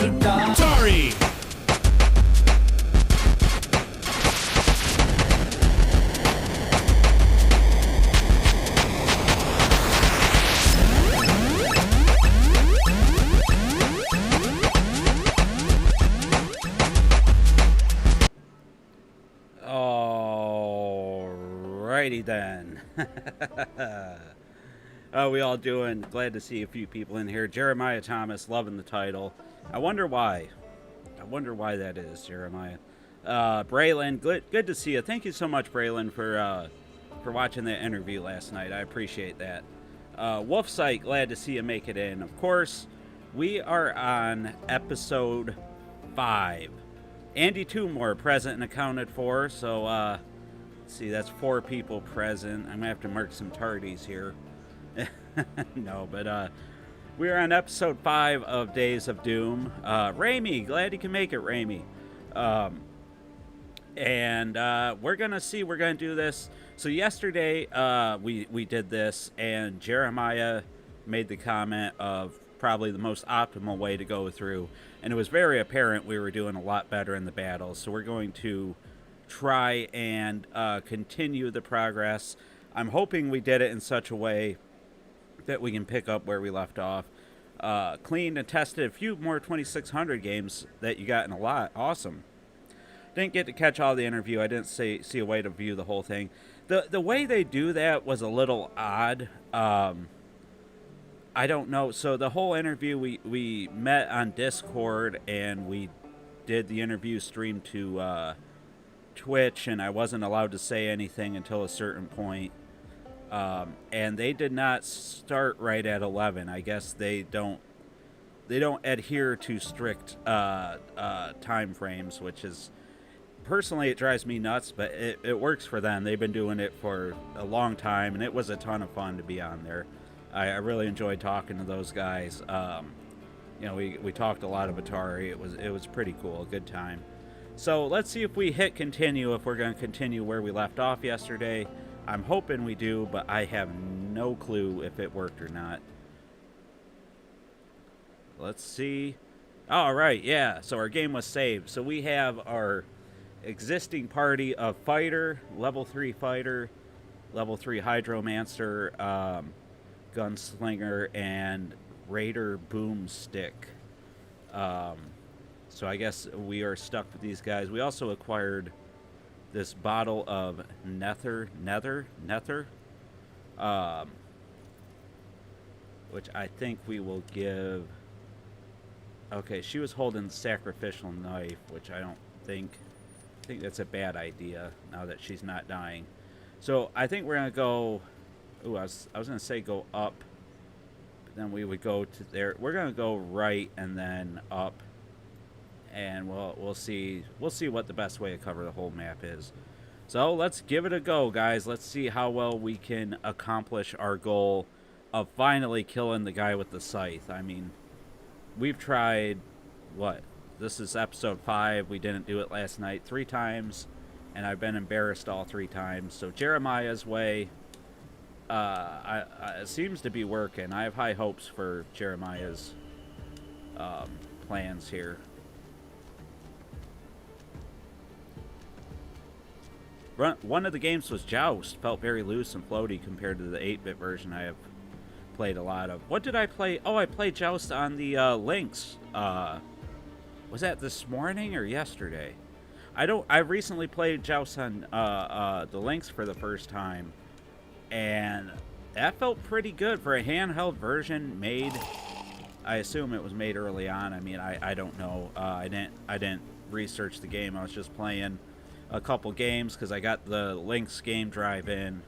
Atari! Alrighty then. How we all doing? Glad to see a few people in here. Jeremiah Thomas, loving the title. I wonder why. I wonder why that is, Jeremiah. Braylon, good to see you. Thank you so much, Braylon, for watching that interview last night. I appreciate that. Wolfsight, glad to see you make it in. Of course, we are on episode 5. Andy Toomore present and accounted for, so let's see, that's 4 people present. I'm gonna have to mark some tardies here. No, but we're on episode 5 of Days of Doom. Ramey, glad you can make it, Ramey. And we're gonna do this. So yesterday we did this, and Jeremiah made the comment of probably the most optimal way to go through, and it was very apparent we were doing a lot better in the battles. So we're going to try and continue the progress. I'm hoping we did it in such a way that we can pick up where we left off. Cleaned and tested a few more 2600 games that you got in a lot. Awesome. Didn't get to catch all the interview. I didn't see a way to view the whole thing. The way they do that was a little odd. I don't know. So the whole interview, we met on Discord, and we did the interview stream to Twitch, and I wasn't allowed to say anything until a certain point. And they did not start right at 11. I guess they don't adhere to strict time frames, which is, personally, it drives me nuts, but it works for them. They've been doing it for a long time, and it was a ton of fun to be on there. I really enjoyed talking to those guys. You know, we talked a lot of Atari. It was pretty cool, a good time. So let's see if we hit continue, if we're going to continue where we left off yesterday. I'm hoping we do, but I have no clue if it worked or not. Let's see. All right, yeah, so our game was saved. So we have our existing party of fighter, level 3 fighter, level 3 hydromancer, gunslinger, and raider boomstick. So I guess we are stuck with these guys. We also acquired this bottle of nether, which I think we will give. Okay, she was holding the sacrificial knife, which I think that's a bad idea now that she's not dying. So I think we're gonna go. Ooh, I was gonna say go up, but then we would go to there. We're gonna go right and then up, and we'll see what the best way to cover the whole map is. So let's give it a go, guys. Let's see how well we can accomplish our goal of finally killing the guy with the scythe. I mean, we've tried, what? This is episode 5. We didn't do it last night 3 times, and I've been embarrassed all 3 times. So Jeremiah's way it seems to be working. I have high hopes for Jeremiah's plans here. One of the games was Joust. Felt very loose and floaty compared to the 8-bit version I have played a lot of. What did I play? Oh, I played Joust on the Lynx. Was that this morning or yesterday? I recently played Joust on the Lynx for the first time, and that felt pretty good for a handheld version made. I assume it was made early on. I mean, I don't know. I didn't research the game. I was just playing a couple games because I got the Lynx game drive in.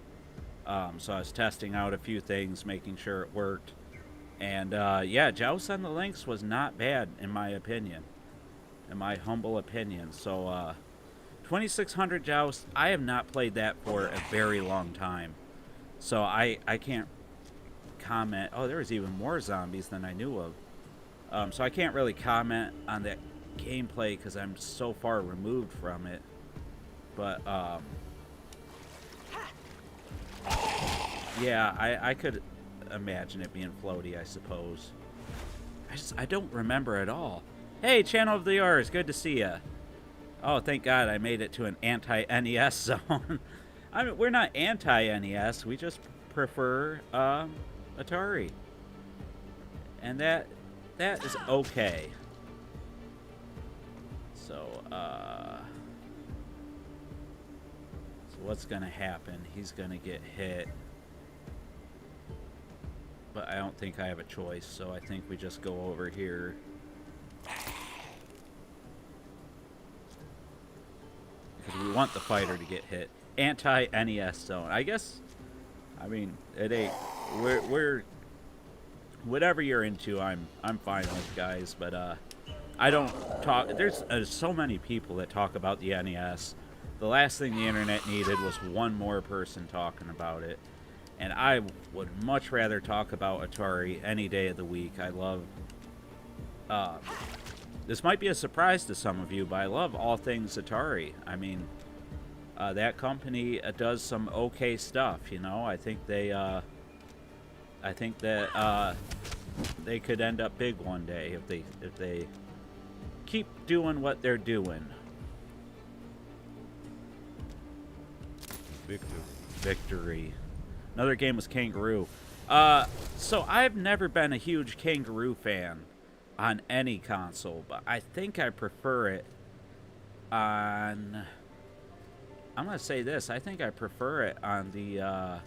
So I was testing out a few things, making sure it worked. And yeah, Joust on the Lynx was not bad, in my opinion. In my humble opinion. So 2600 Joust, I have not played that for a very long time. So I can't comment. Oh, there was even more zombies than I knew of. So I can't really comment on that gameplay because I'm so far removed from it. But yeah, I could imagine it being floaty, I suppose. I don't remember at all. Hey, Channel of the Yours, good to see ya. Oh, thank God I made it to an anti-NES zone. I mean, we're not anti-NES, we just prefer Atari. And that is okay. So what's gonna happen? He's gonna get hit. But I don't think I have a choice, so I think we just go over here. Because we want the fighter to get hit. Anti-NES zone. I guess, I mean, it ain't, we're whatever you're into, I'm fine with, guys, but I don't talk, there's so many people that talk about the NES. The last thing the internet needed was one more person talking about it. And I would much rather talk about Atari any day of the week. I love, this might be a surprise to some of you, but I love all things Atari. I mean, that company does some okay stuff, you know. I think that they could end up big one day if they keep doing what they're doing. Victory. Another game was Kangaroo. So I've never been a huge Kangaroo fan on any console, but I think I prefer it on, I'm going to say this, I think I prefer it on the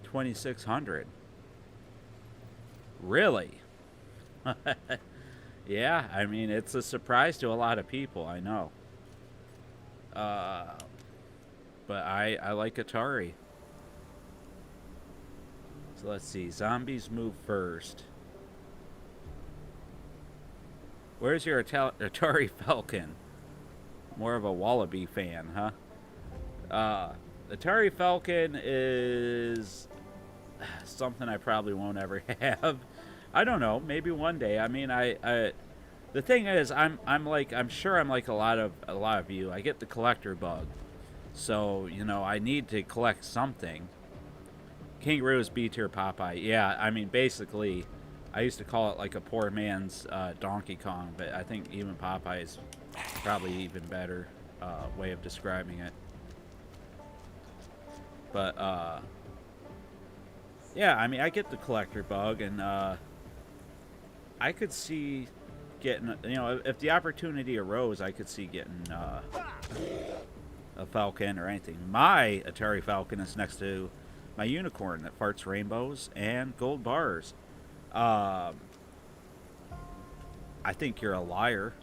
2600. Really? Yeah, I mean, it's a surprise to a lot of people, I know. But I like Atari. So let's see. Zombies move first. Where's your Atari Falcon? More of a Wallaby fan, huh? Atari Falcon is something I probably won't ever have. I don't know. Maybe one day. I mean, the thing is, I'm sure I'm like a lot of you. I get the collector bug. So, you know, I need to collect something. Kangaroo is B-tier Popeye. Yeah, I mean, basically, I used to call it like a poor man's Donkey Kong, but I think even Popeye is probably even better way of describing it. But, yeah, I mean, I get the collector bug, and I could see getting, you know, if the opportunity arose, I could see getting a Falcon or anything. My Atari Falcon is next to my unicorn that farts rainbows and gold bars. I think you're a liar.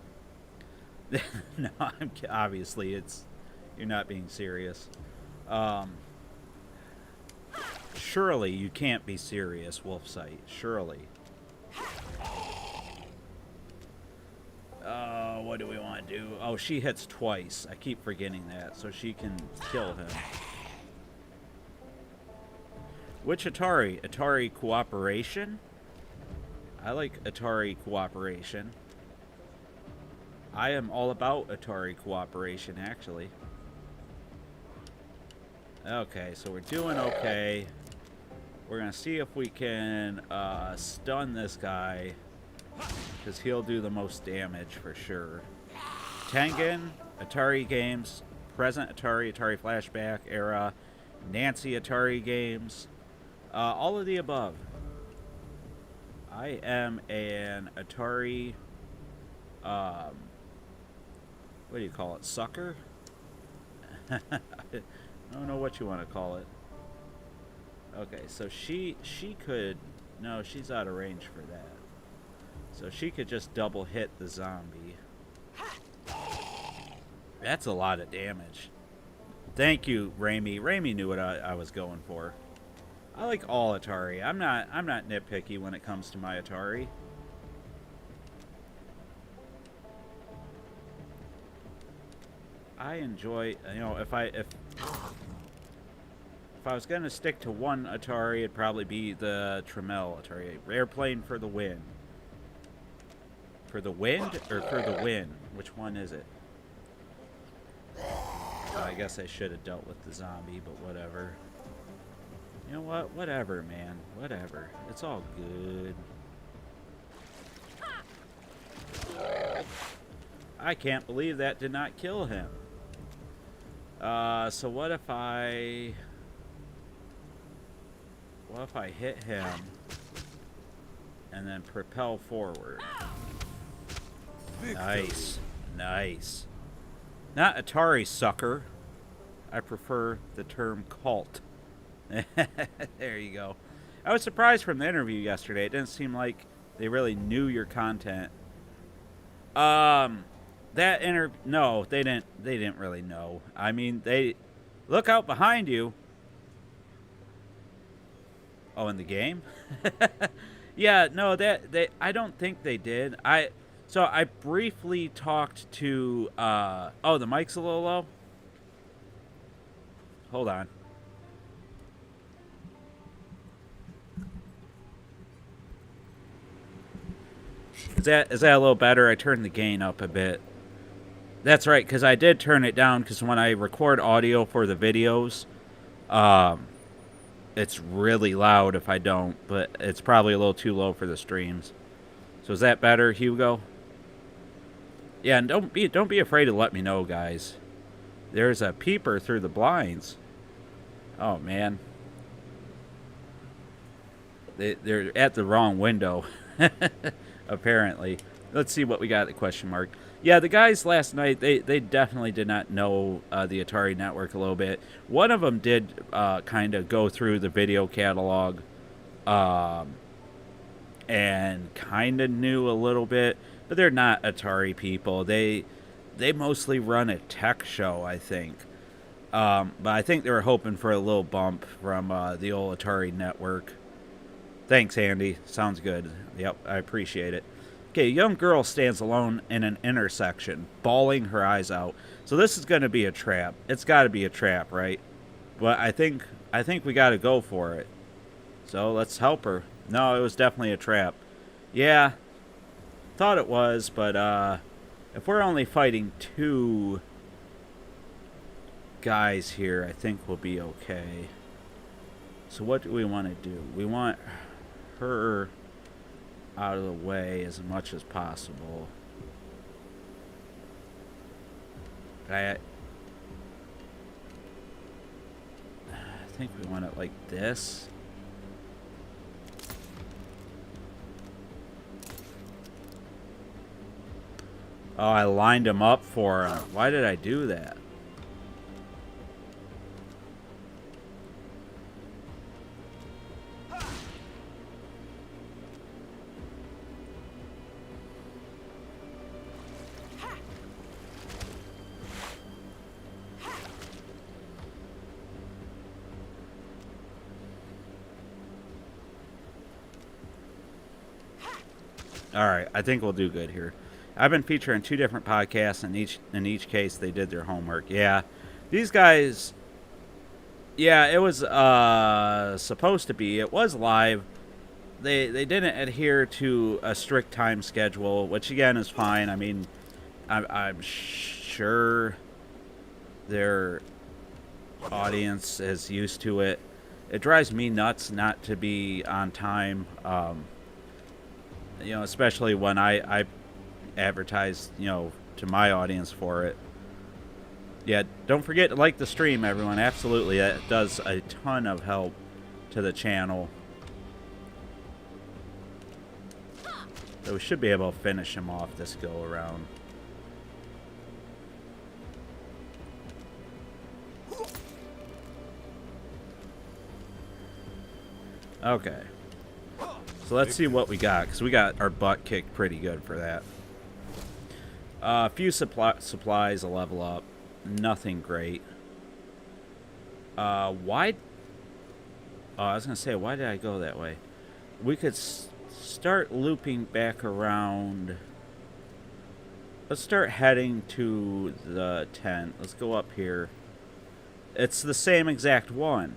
No, obviously you're not being serious. Surely you can't be serious, Wolfsight. Surely. What do we want to do? Oh, she hits twice. I keep forgetting that, so she can kill him. Which Atari? Atari Cooperation? I like Atari Cooperation. I am all about Atari Cooperation, actually. Okay, so we're doing okay. We're going to see if we can stun this guy, because he'll do the most damage for sure. Tengen, Atari games, present Atari, Atari Flashback era, Nancy Atari games, all of the above. I am an Atari, what do you call it, sucker? I don't know what you want to call it. Okay, so she could, no, she's out of range for that. So she could just double hit the zombie. That's a lot of damage. Thank you, Raimi. Raimi knew what I was going for. I like all Atari. I'm not nitpicky when it comes to my Atari. I enjoy, you know, if I was gonna stick to one Atari, it'd probably be the Tramiel Atari. Airplane for the Win. For the wind or for the win? Which one is it? I guess I should have dealt with the zombie, but whatever. You know what? Whatever, man. Whatever. It's all good. I can't believe that did not kill him. So what if I hit him and then propel forward? Nice. Nice. Not Atari, sucker. I prefer the term cult. There you go. I was surprised from the interview yesterday. It didn't seem like they really knew your content. No, they didn't really know. I mean, they look out behind you. Oh, in the game? Yeah, no, I don't think they did. So I briefly talked to oh, the mic's a little low. Hold on. Is that a little better? I turned the gain up a bit. That's right, because I did turn it down, because when I record audio for the videos, it's really loud if I don't, but it's probably a little too low for the streams. So is that better, Hugo? Yeah, and don't be afraid to let me know, guys. There's a peeper through the blinds. Oh, man. They're at the wrong window, apparently. Let's see what we got at question mark. Yeah, the guys last night, they definitely did not know the Atari Network a little bit. One of them did kind of go through the video catalog and kind of knew a little bit, but they're not Atari people. They mostly run a tech show, I think. But I think they were hoping for a little bump from the old Atari Network. Thanks, Andy. Sounds good. Yep, I appreciate it. Okay, a young girl stands alone in an intersection, bawling her eyes out. So this is going to be a trap. It's got to be a trap, right? But I think we got to go for it. So let's help her. No, it was definitely a trap. Yeah, thought it was, but if we're only fighting 2 guys here, I think we'll be okay. So what do we want to do? We want her out of the way as much as possible. I think we want it like this. Oh, I lined him up for him. Why did I do that? All right, I think we'll do good here. I've been featured on 2 different podcasts, and in each case they did their homework. Yeah, these guys. Yeah, it was supposed to be. It was live. They didn't adhere to a strict time schedule, which again is fine. I mean, I'm sure their audience is used to it. It drives me nuts not to be on time. You know, especially when I advertise, you know, to my audience for it. Yeah, don't forget to like the stream, everyone. Absolutely, that does a ton of help to the channel. So we should be able to finish him off this go around. Okay. So let's see what we got, because we got our butt kicked pretty good for that. A few supplies to level up. Nothing great. Why? Oh, I was going to say, why did I go that way? We could start looping back around. Let's start heading to the tent. Let's go up here. It's the same exact one.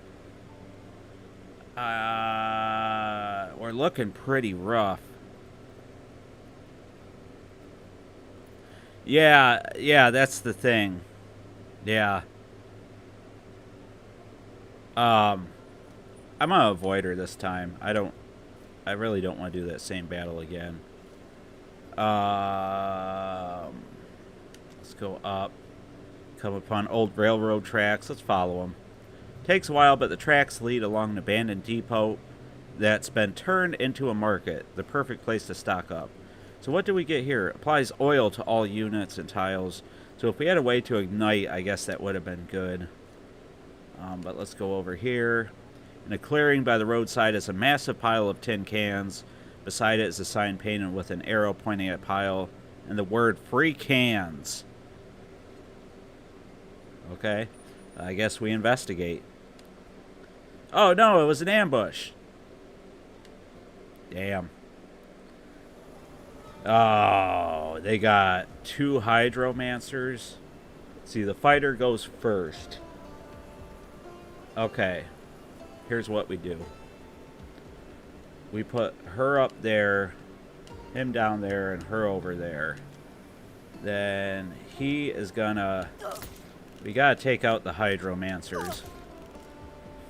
We're looking pretty rough. Yeah, that's the thing. Yeah. I'm gonna avoid her this time. I really don't want to do that same battle again. go up. Come upon old railroad tracks. Let's follow them. Takes a while, but the tracks lead along an abandoned depot that's been turned into a market. The perfect place to stock up. So what do we get here? Applies oil to all units and tiles. So if we had a way to ignite, I guess that would have been good. But let's go over here. In a clearing by the roadside is a massive pile of tin cans. Beside it is a sign painted with an arrow pointing at a pile and the word free cans. Okay. I guess we investigate. Oh, no, it was an ambush. Damn. Oh, they got 2 hydromancers. See, the fighter goes first. Okay. Here's what we do. We put her up there, him down there, and her over there. Then he is gonna... We gotta take out the hydromancers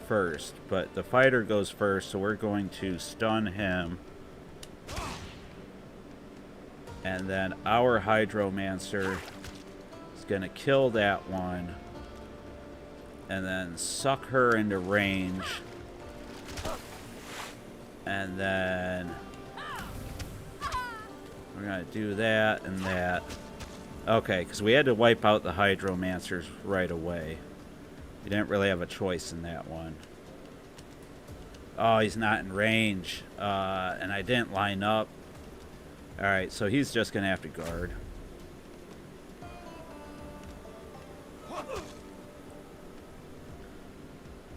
first. But the fighter goes first, so we're going to stun him. And then our hydromancer is gonna kill that one. And then suck her into range. And then we're going to do that and that. Okay, because we had to wipe out the hydromancers right away. We didn't really have a choice in that one. Oh, he's not in range. And I didn't line up. Alright, so he's just going to have to guard.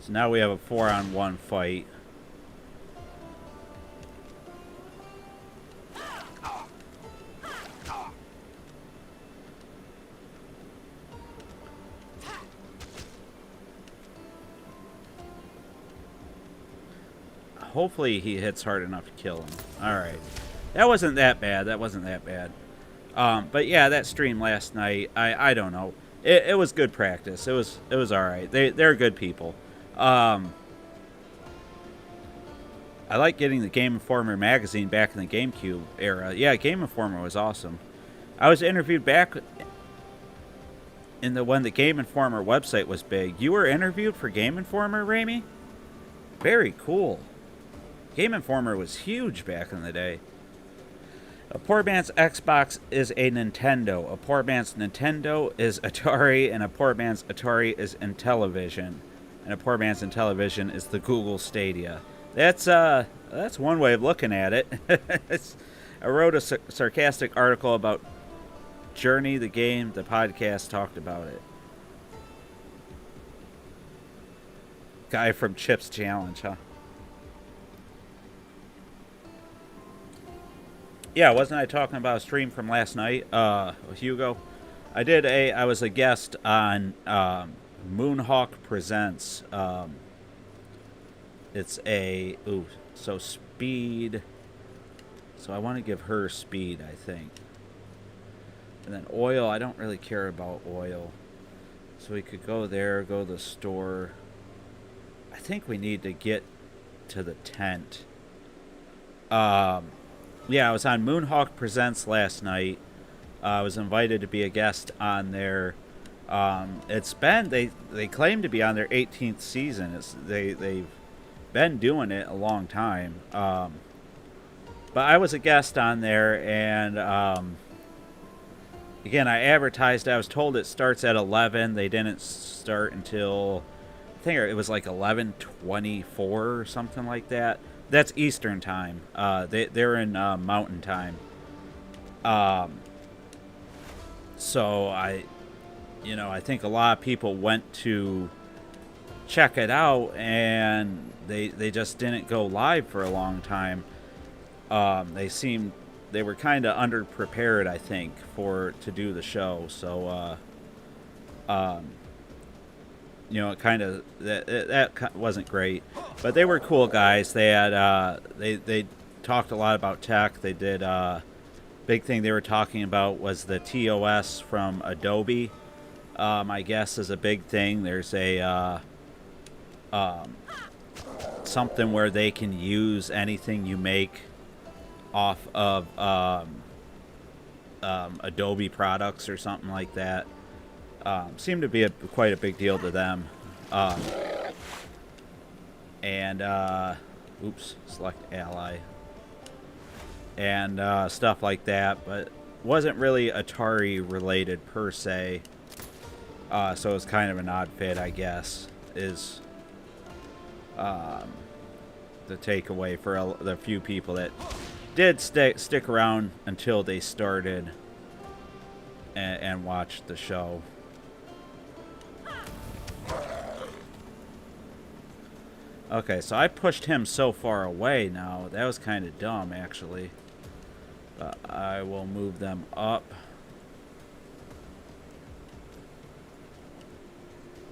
So now we have a 4-on-1 fight. Hopefully he hits hard enough to kill him. Alright. That wasn't that bad. That wasn't that bad. But yeah, that stream last night, I don't know. It was good practice. It was alright. They're good people. I like getting the Game Informer magazine back in the GameCube era. Yeah, Game Informer was awesome. I was interviewed back in when the Game Informer website was big. You were interviewed for Game Informer, Ramey? Very cool. Game Informer was huge back in the day. A poor man's Xbox is a Nintendo. A poor man's Nintendo is Atari, and a poor man's Atari is Intellivision. And a poor man's Intellivision is the Google Stadia. That's one way of looking at it. I wrote a sarcastic article about Journey, the game. The podcast talked about it. Guy from Chips Challenge, huh? Yeah, wasn't I talking about a stream from last night with Hugo? I was a guest on Moonhawk Presents. It's so speed. So I want to give her speed, I think. And then oil, I don't really care about oil. So we could go there, go to the store. I think we need to get to the tent. Yeah, I was on Moonhawk Presents last night. I was invited to be a guest on their... It's been... They claim to be on their 18th season. They've been doing it a long time. But I was a guest on there, and... again, I advertised. I was told it starts at 11. They didn't start until... I think it was like 11:24 or something like that. That's Eastern time. They're in Mountain time. So I think a lot of people went to check it out, and they just didn't go live for a long time. They were kind of underprepared, I think, to do the show. So it kind of that wasn't great, but they were cool guys. They had they talked a lot about tech. They did big thing they were talking about was the TOS from Adobe. I guess is a big thing. There's a something where they can use anything you make off of Adobe products or something like that. Seemed to be quite a big deal to them. Oops, select ally. And stuff like that, but wasn't really Atari related per se. So it's kind of an odd fit, I guess, is the takeaway for the few people that did stick around until they started and watched the show. Okay, so I pushed him so far away now. That was kind of dumb, actually. I will move them up.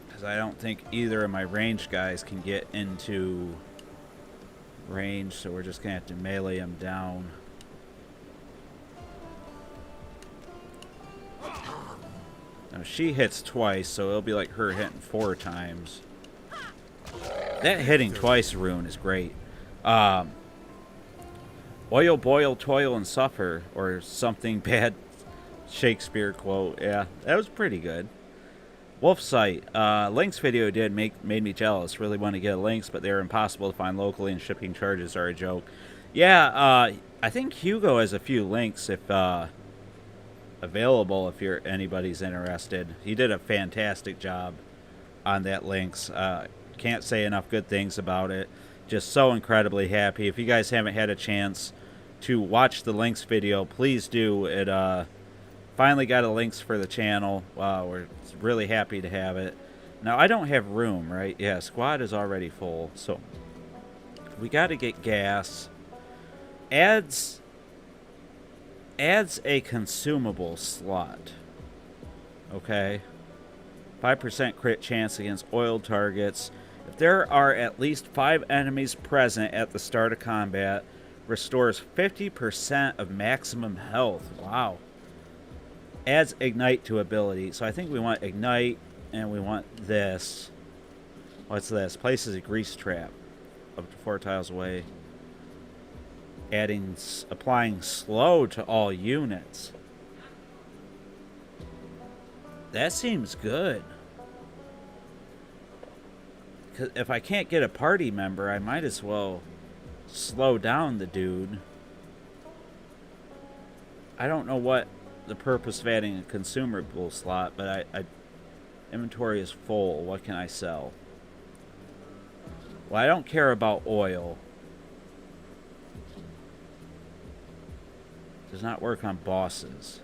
Because I don't think either of my range guys can get into range, so we're just going to have to melee him down. Now, she hits twice, so it'll be like her hitting 4 times. That hitting twice rune is great. Oil, boil, toil, and suffer, or something bad Shakespeare quote. Yeah, that was pretty good. Wolf Sight. Link's video made me jealous. Really want to get links, but they're impossible to find locally, and shipping charges are a joke. Yeah, I think Hugo has a few links if available if anybody's interested. He did a fantastic job on that links. Can't say enough good things about it. Just so incredibly happy. If you guys haven't had a chance to watch the links video, please do. It finally got a links for the channel. We're really happy to have it. Now, I don't have room, right? Yeah, squad is already full. So, we got to get gas. Adds a consumable slot. Okay. 5% crit chance against oil targets. If there are at least 5 enemies present at the start of combat, restores 50% of maximum health. Wow. Adds ignite to ability. So I think we want ignite, and we want this. What's this? Places a grease trap up to 4 tiles away. Applying slow to all units. That seems good. If I can't get a party member, I might as well slow down the dude. I don't know what the purpose of adding a consumable slot, but inventory is full. What can I sell? Well, I don't care about oil. Does not work on bosses.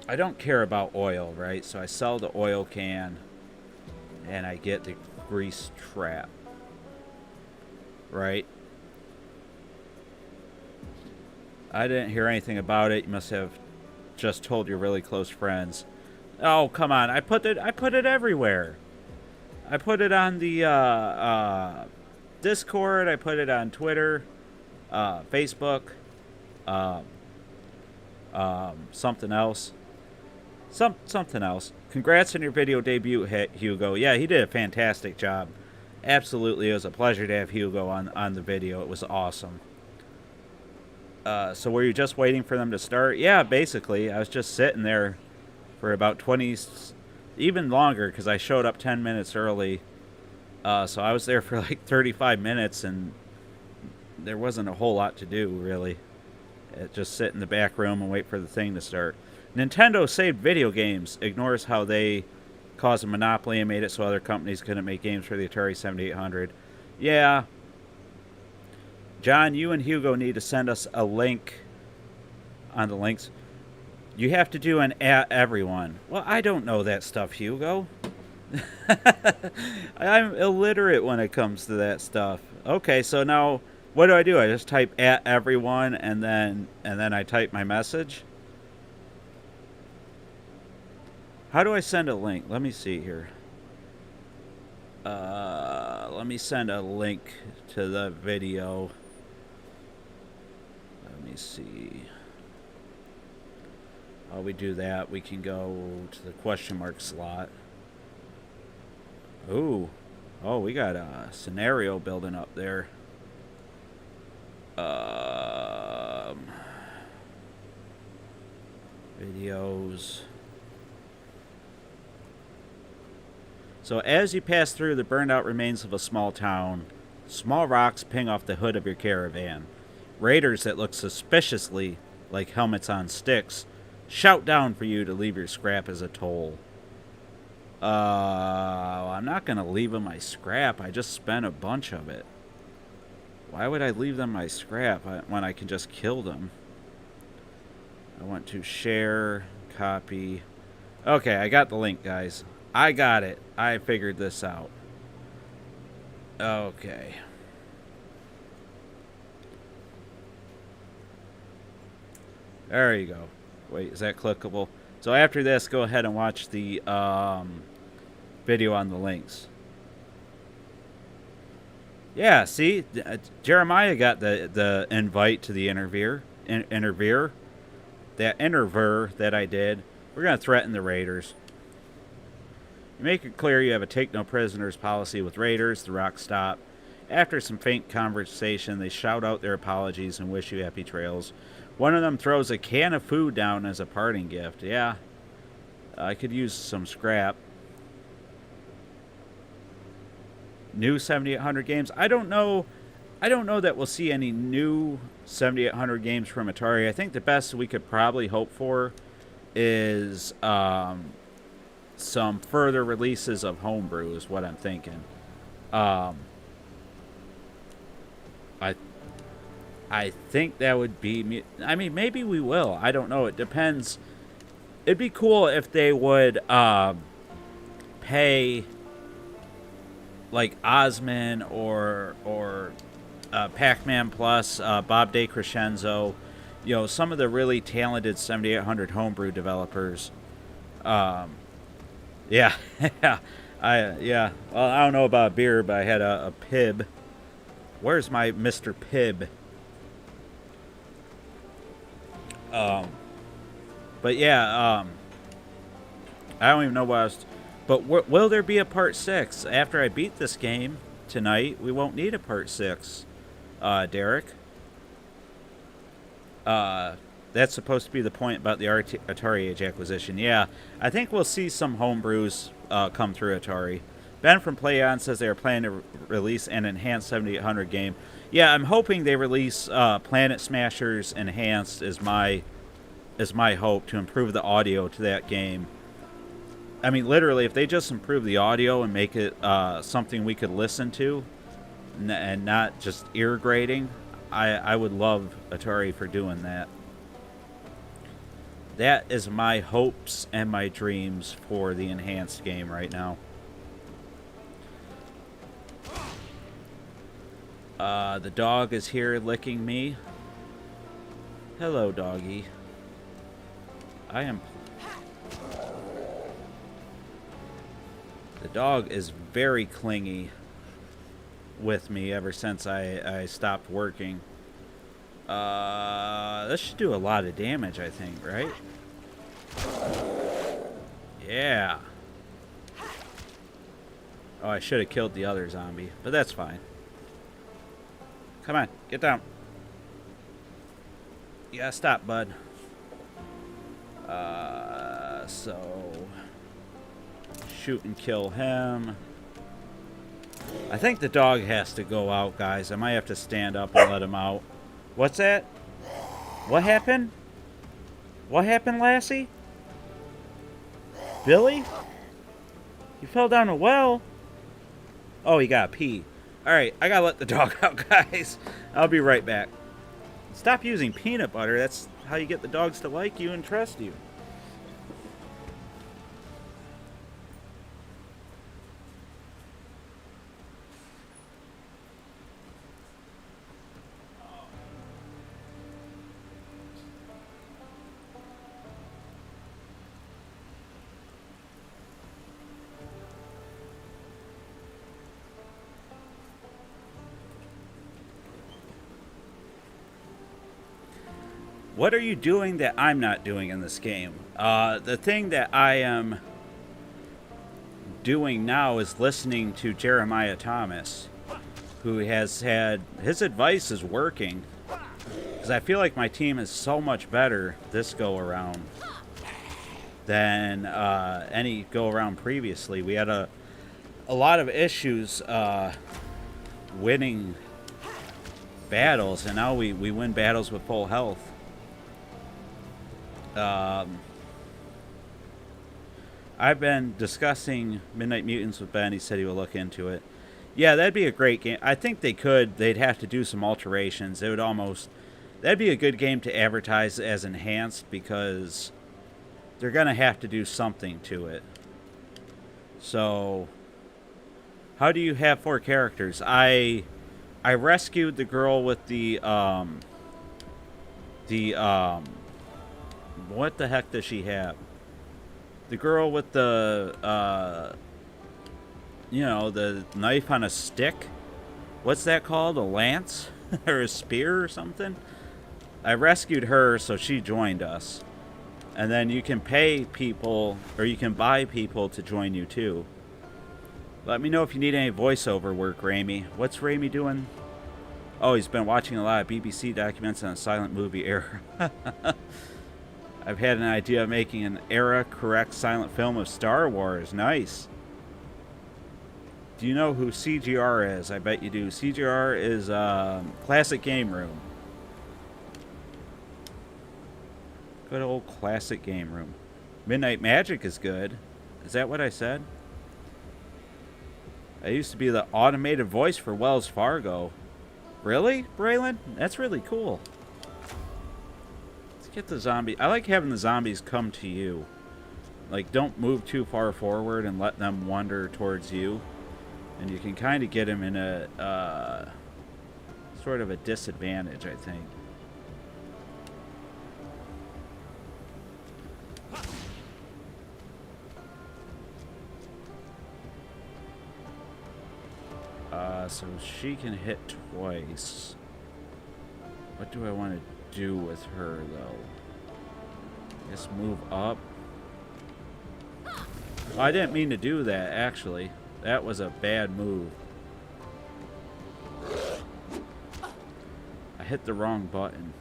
I don't care about oil, right? So I sell the oil can, and I get the grease trap, right? I didn't hear anything about it. You must have just told your really close friends. Oh, come on! I put it everywhere. I put it on the Discord. I put it on Twitter, Facebook, something else. Something else. Congrats on your video debut, Hugo. Yeah, he did a fantastic job. Absolutely, it was a pleasure to have Hugo on the video. It was awesome. So were you just waiting for them to start? Yeah, basically. I was just sitting there for about 20, even longer, because I showed up 10 minutes early. So I was there for like 35 minutes, and there wasn't a whole lot to do, really. Just sit in the back room and wait for the thing to start. Nintendo saved video games, ignores how they caused a monopoly and made it so other companies couldn't make games for the Atari 7800. Yeah. John, you and Hugo need to send us a link on the links. You have to do an at everyone. Well, I don't know that stuff, Hugo. I'm illiterate when it comes to that stuff. Okay, so now what do? I just type at everyone and then I type my message. How do I send a link? Let me see here. Let me send a link to the video. Let me see. While we do that, we can go to the question mark slot. Ooh. Oh, we got a scenario building up there. Videos. So as you pass through the burned out remains of a small town, small rocks ping off the hood of your caravan. Raiders that look suspiciously like helmets on sticks shout down for you to leave your scrap as a toll. I'm not going to leave them my scrap. I just spent a bunch of it. Why would I leave them my scrap when I can just kill them? I want to share, copy. Okay, I got the link, guys. I got it. I figured this out. Okay. There you go. Wait, is that clickable? So after this, go ahead and watch the video on the links. Yeah, see? Jeremiah got the invite to the interviewer. That interviewer that I did. We're going to threaten the raiders. You make it clear you have a take no prisoners policy with raiders. The rocks stop. After some faint conversation, they shout out their apologies and wish you happy trails. One of them throws a can of food down as a parting gift. Yeah, I could use some scrap. New 7800 games. I don't know that we'll see any new 7800 games from Atari. I think the best we could probably hope for is some further releases of homebrew is what I'm thinking. I think that would be... I mean, maybe we will. I don't know. It depends. It'd be cool if they would pay like Osman or Pac-Man Plus, Bob DeCrescenzo, you know, some of the really talented 7800 homebrew developers. Yeah. Well, I don't know about beer, but I had a Pib. Where's my Mr. Pib? But yeah, I don't even know what I was... But will there be a part 6? After I beat this game tonight, we won't need a part 6, Derek. That's supposed to be the point about the Atari Age acquisition. Yeah, I think we'll see some homebrews come through Atari. Ben from PlayOn says they are planning to release an enhanced 7800 game. Yeah, I'm hoping they release Planet Smashers Enhanced is my hope to improve the audio to that game. I mean, literally, if they just improve the audio and make it something we could listen to and not just ear grating, I would love Atari for doing that. That is my hopes and my dreams for the enhanced game right now. The dog is here licking me. Hello, doggy. I am... The dog is very clingy with me ever since I stopped working. This should do a lot of damage, I think, right? Yeah. Oh, I should have killed the other zombie, but that's fine. Come on, get down. You gotta stop, bud. So... shoot and kill him. I think the dog has to go out, guys. I might have to stand up and let him out. What's that? What happened? What happened, Lassie? Billy? You fell down a well? Oh, he got pee. Alright, I gotta let the dog out, guys. I'll be right back. Stop using peanut butter. That's how you get the dogs to like you and trust you. What are you doing that I'm not doing in this game? The thing that I am doing now is listening to Jeremiah Thomas, who has had his advice is working. Because I feel like my team is so much better this go around than any go around previously. We had a lot of issues winning battles, and now we win battles with full health. I've been discussing Midnight Mutants with Ben. He said he will look into it. Yeah, that'd be a great game. I think they could. They'd have to do some alterations. It would almost... That'd be a good game to advertise as enhanced, because they're going to have to do something to it. So, how do you have 4 characters? I rescued the girl with the what the heck does she have? The girl with the, you know, the knife on a stick. What's that called? A lance? Or a spear or something? I rescued her, so she joined us. And then you can pay people, or you can buy people to join you too. Let me know if you need any voiceover work, Ramey. What's Ramey doing? Oh, he's been watching a lot of BBC documents on a silent movie era. I've had an idea of making an era-correct silent film of Star Wars. Nice. Do you know who CGR is? I bet you do. CGR is Classic Game Room. Good old Classic Game Room. Midnight Magic is good. Is that what I said? I used to be the automated voice for Wells Fargo. Really, Braylon? That's really cool. Let's get the zombie. I like having the zombies come to you. Like, don't move too far forward and let them wander towards you. And you can kind of get them in a sort of a disadvantage, I think. So she can hit twice. What do I want to do with her, though? I guess move up. Oh, I didn't mean to do that, actually. That was a bad move. I hit the wrong button.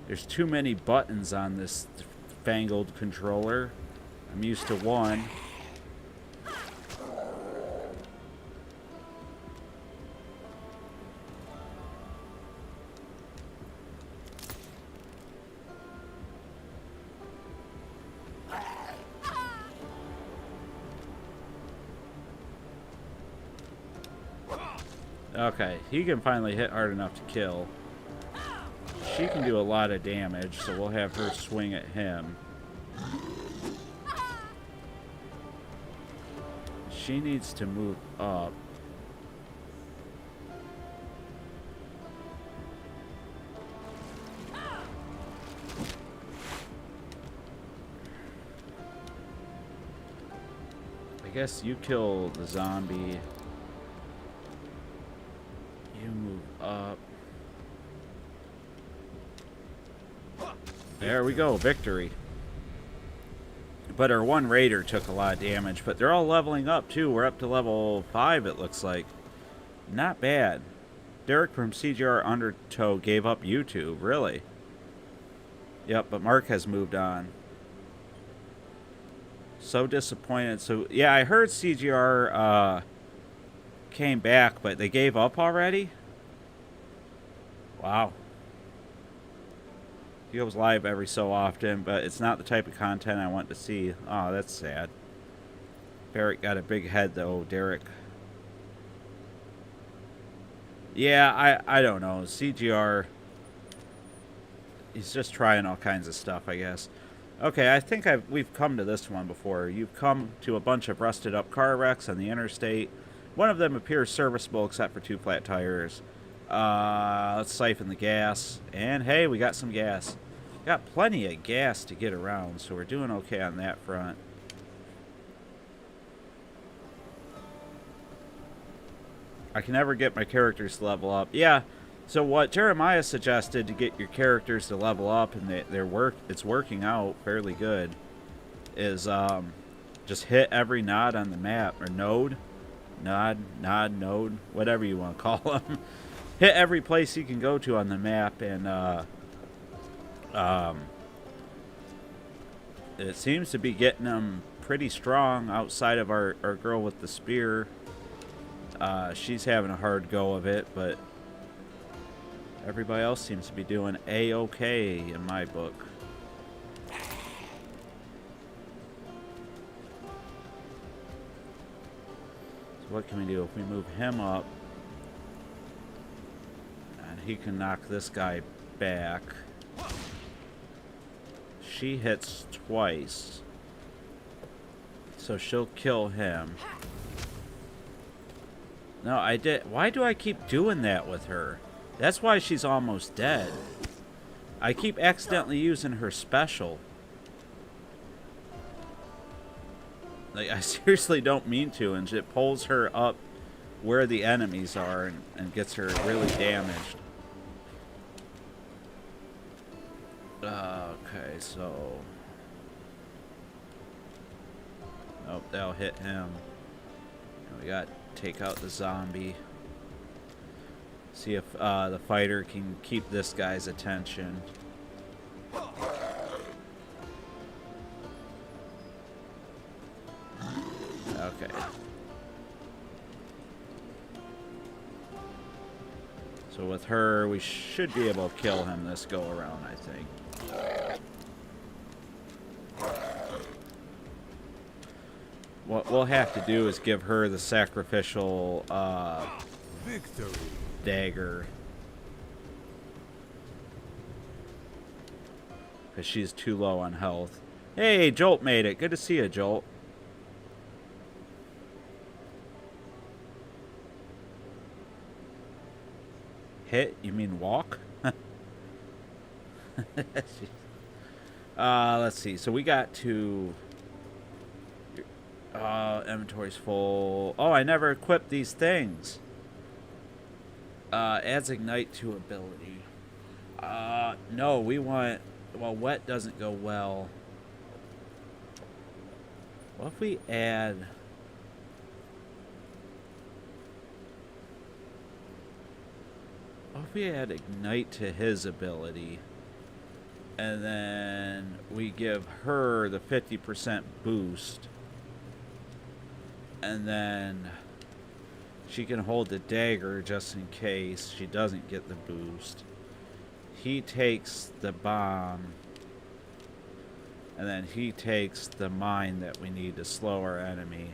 There's too many buttons on this fangled controller. I'm used to one. Okay, he can finally hit hard enough to kill. She can do a lot of damage, so we'll have her swing at him. She needs to move up. I guess you kill the zombie. You move up. There we go, victory. But our one raider took a lot of damage, but they're all leveling up too. We're up to level 5, it looks like. Not bad. Derek from CGR Undertow gave up YouTube, really? Yep, but Mark has moved on. So disappointed. So, yeah, I heard CGR came back, but they gave up already? Wow. He goes live every so often, but it's not the type of content I want to see. Oh, that's sad. Barrett got a big head, though, Derek. Yeah, I don't know. CGR, he's just trying all kinds of stuff, I guess. Okay, I think we've come to this one before. You've come to a bunch of rusted up car wrecks on the interstate. One of them appears serviceable except for 2 flat tires. Let's siphon the gas. And hey, we got some gas. Got plenty of gas to get around, so we're doing okay on that front. I can never get my characters to level up. Yeah, so what Jeremiah suggested to get your characters to level up, and it's working out fairly good, is just hit every node on the map, or node. node, whatever you want to call them. Hit every place you can go to on the map, and it seems to be getting them pretty strong outside of our girl with the spear. She's having a hard go of it, but everybody else seems to be doing A-okay in my book. So what can we do? If we move him up, and he can knock this guy back. She hits twice, so she'll kill him. No, I did. Why do I keep doing that with her? That's why she's almost dead. I keep accidentally using her special. Like, I seriously don't mean to, and it pulls her up where the enemies are and gets her really damaged. Okay, so... Nope, that'll hit him. And we got to take out the zombie. See if the fighter can keep this guy's attention. Okay. So with her, we should be able to kill him this go around, I think. What we'll have to do is give her the sacrificial Victory. Dagger. Because she's too low on health. Hey, Jolt made it. Good to see you, Jolt. Hit? You mean walk? Let's see. So we got to... inventory's full. Oh, I never equipped these things. Adds ignite to ability. No, we want... Well, wet doesn't go well. What if we add... What if we add ignite to his ability? And then we give her the 50% boost. And then she can hold the dagger just in case she doesn't get the boost. He takes the bomb. And then he takes the mine that we need to slow our enemy.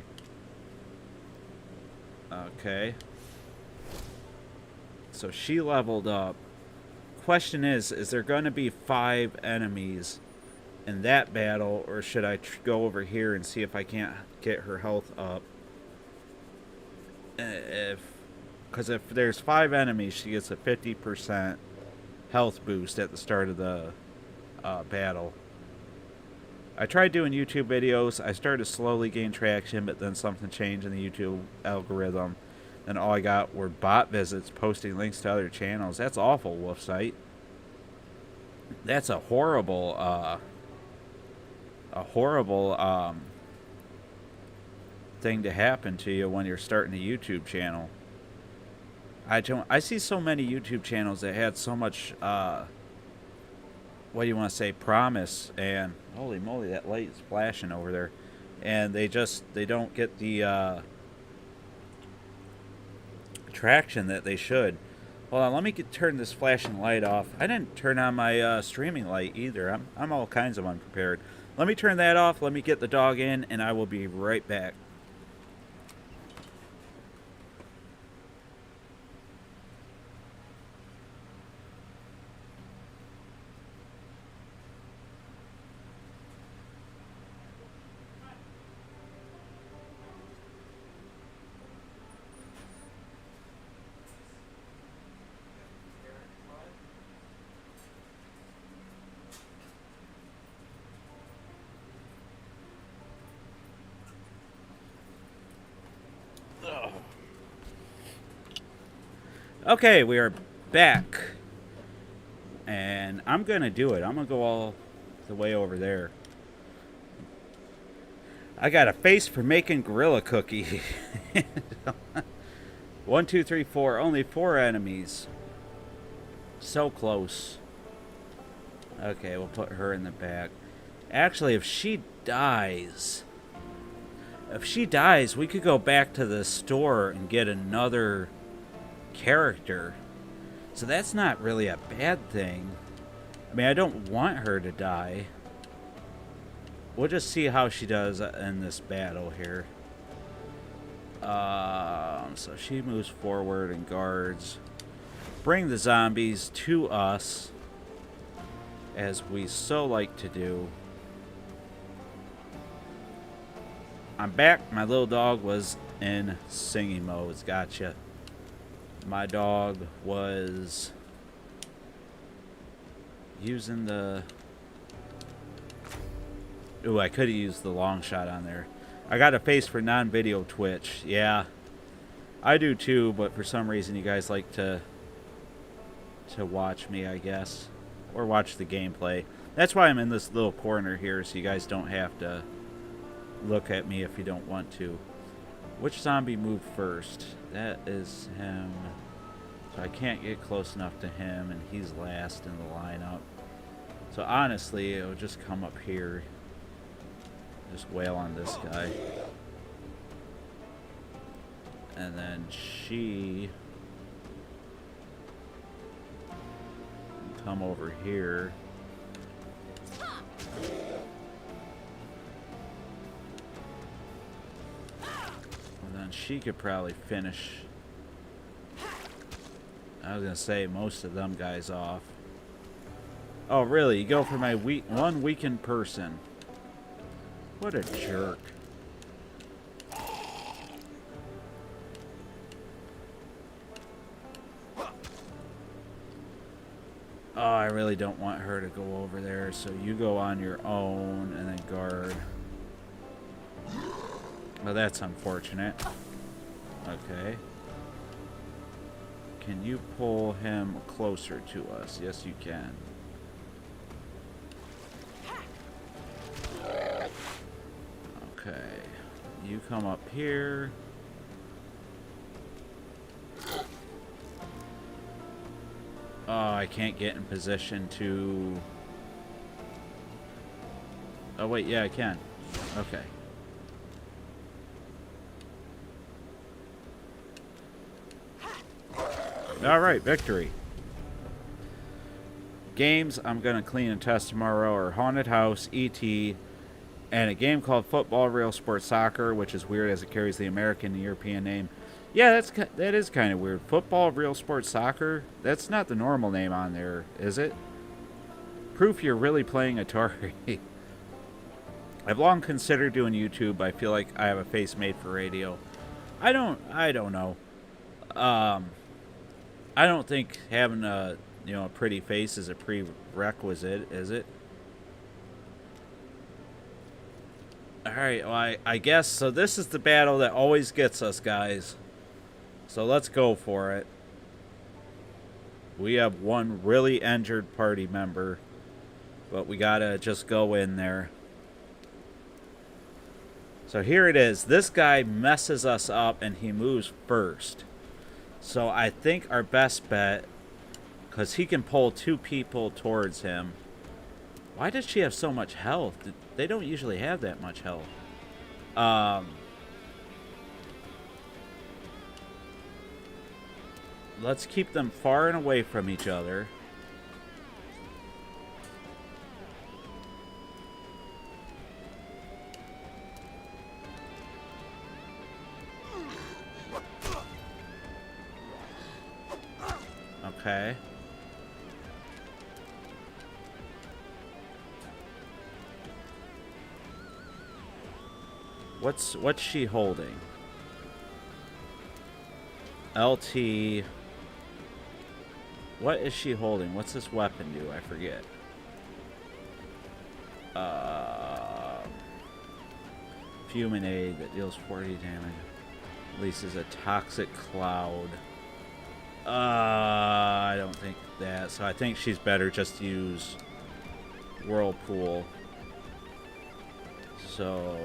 Okay. So she leveled up. Question is there going to be 5 enemies in that battle, or should I go over here and see if I can't get her health up? Because if there's 5 enemies, she gets a 50% health boost at the start of the battle. I tried doing YouTube videos. I started to slowly gain traction, but then something changed in the YouTube algorithm. And all I got were bot visits posting links to other channels. That's awful, Wolf Sight. That's a horrible, thing to happen to you when you're starting a YouTube channel. I see so many YouTube channels that had so much, what do you want to say, promise, and holy moly, that light is flashing over there. And they don't get the, traction that they should. Hold on, let me turn this flashing light off. I didn't turn on my streaming light either. I'm all kinds of unprepared. Let me turn that off. Let me get the dog in, and I will be right back. Okay, we are back. And I'm going to do it. I'm going to go all the way over there. I got a face for making gorilla cookie. 1, 2, 3, 4. Only 4 enemies. So close. Okay, we'll put her in the back. Actually, if she dies, we could go back to the store and get another character. So that's not really a bad thing. I mean, I don't want her to die. We'll just see how she does in this battle here. So she moves forward and guards. Bring the zombies to us, as we so like to do. I'm back. My little dog was in singing modes. Gotcha. My dog was using the... Ooh, I could have used the long shot on there. I got a face for non-video Twitch. Yeah, I do too, but for some reason you guys like to watch me, I guess. Or watch the gameplay. That's why I'm in this little corner here, so you guys don't have to look at me if you don't want to. Which zombie moved first? That is him. So I can't get close enough to him, and he's last in the lineup. So honestly, it would just come up here. Just wail on this guy. And then she... come over here. And then she could probably finish... I was gonna say most of them guys off. Oh really? You go for my one weakened person. What a jerk. Oh, I really don't want her to go over there, so you go on your own and then guard. Well, that's unfortunate. Okay. Can you pull him closer to us? Yes, you can. Okay. You come up here. Oh, I can't get in position to... Oh, wait, yeah, I can. Okay. Alright, victory. Games I'm going to clean and test tomorrow are Haunted House, E.T., and a game called Football Real Sports Soccer, which is weird as it carries the American and European name. Yeah, that is kind of weird. Football Real Sports Soccer? That's not the normal name on there, is it? Proof you're really playing Atari. I've long considered doing YouTube, but I feel like I have a face made for radio. I don't know. I don't think having a pretty face is a prerequisite, is it? Alright, well, I guess, so this is the battle that always gets us, guys. So let's go for it. We have one really injured party member, but we gotta just go in there. So here it is. This guy messes us up and he moves first. So I think our best bet, because he can pull 2 people towards him. Why does she have so much health? They don't usually have that much health. Let's keep them far and away from each other. Okay. What's she holding? LT. What is she holding? What's this weapon do? I forget. Fulminate that deals 40 damage. Releases a toxic cloud. I don't think that. So I think she's better just to use Whirlpool. So...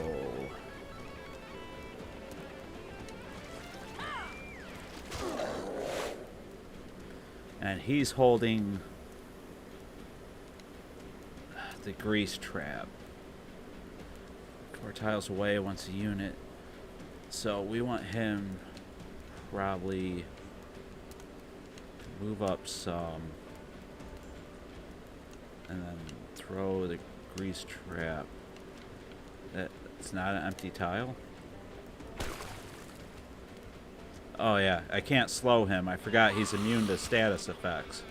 And he's holding the grease trap. 4 tiles away once a unit. So we want him probably to move up some. And then throw the grease trap. That's not an empty tile? Oh yeah, I can't slow him. I forgot he's immune to status effects.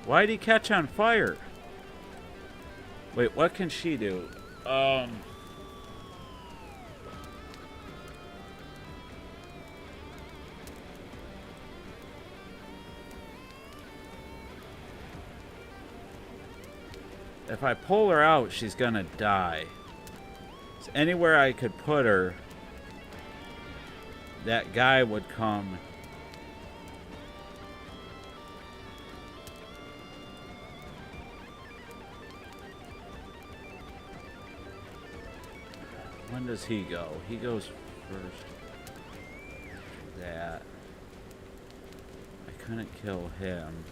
Why'd he catch on fire? Wait, what can she do? If I pull her out, she's gonna die. So anywhere I could put her, that guy would come. When does he go? He goes first. That. I couldn't kill him.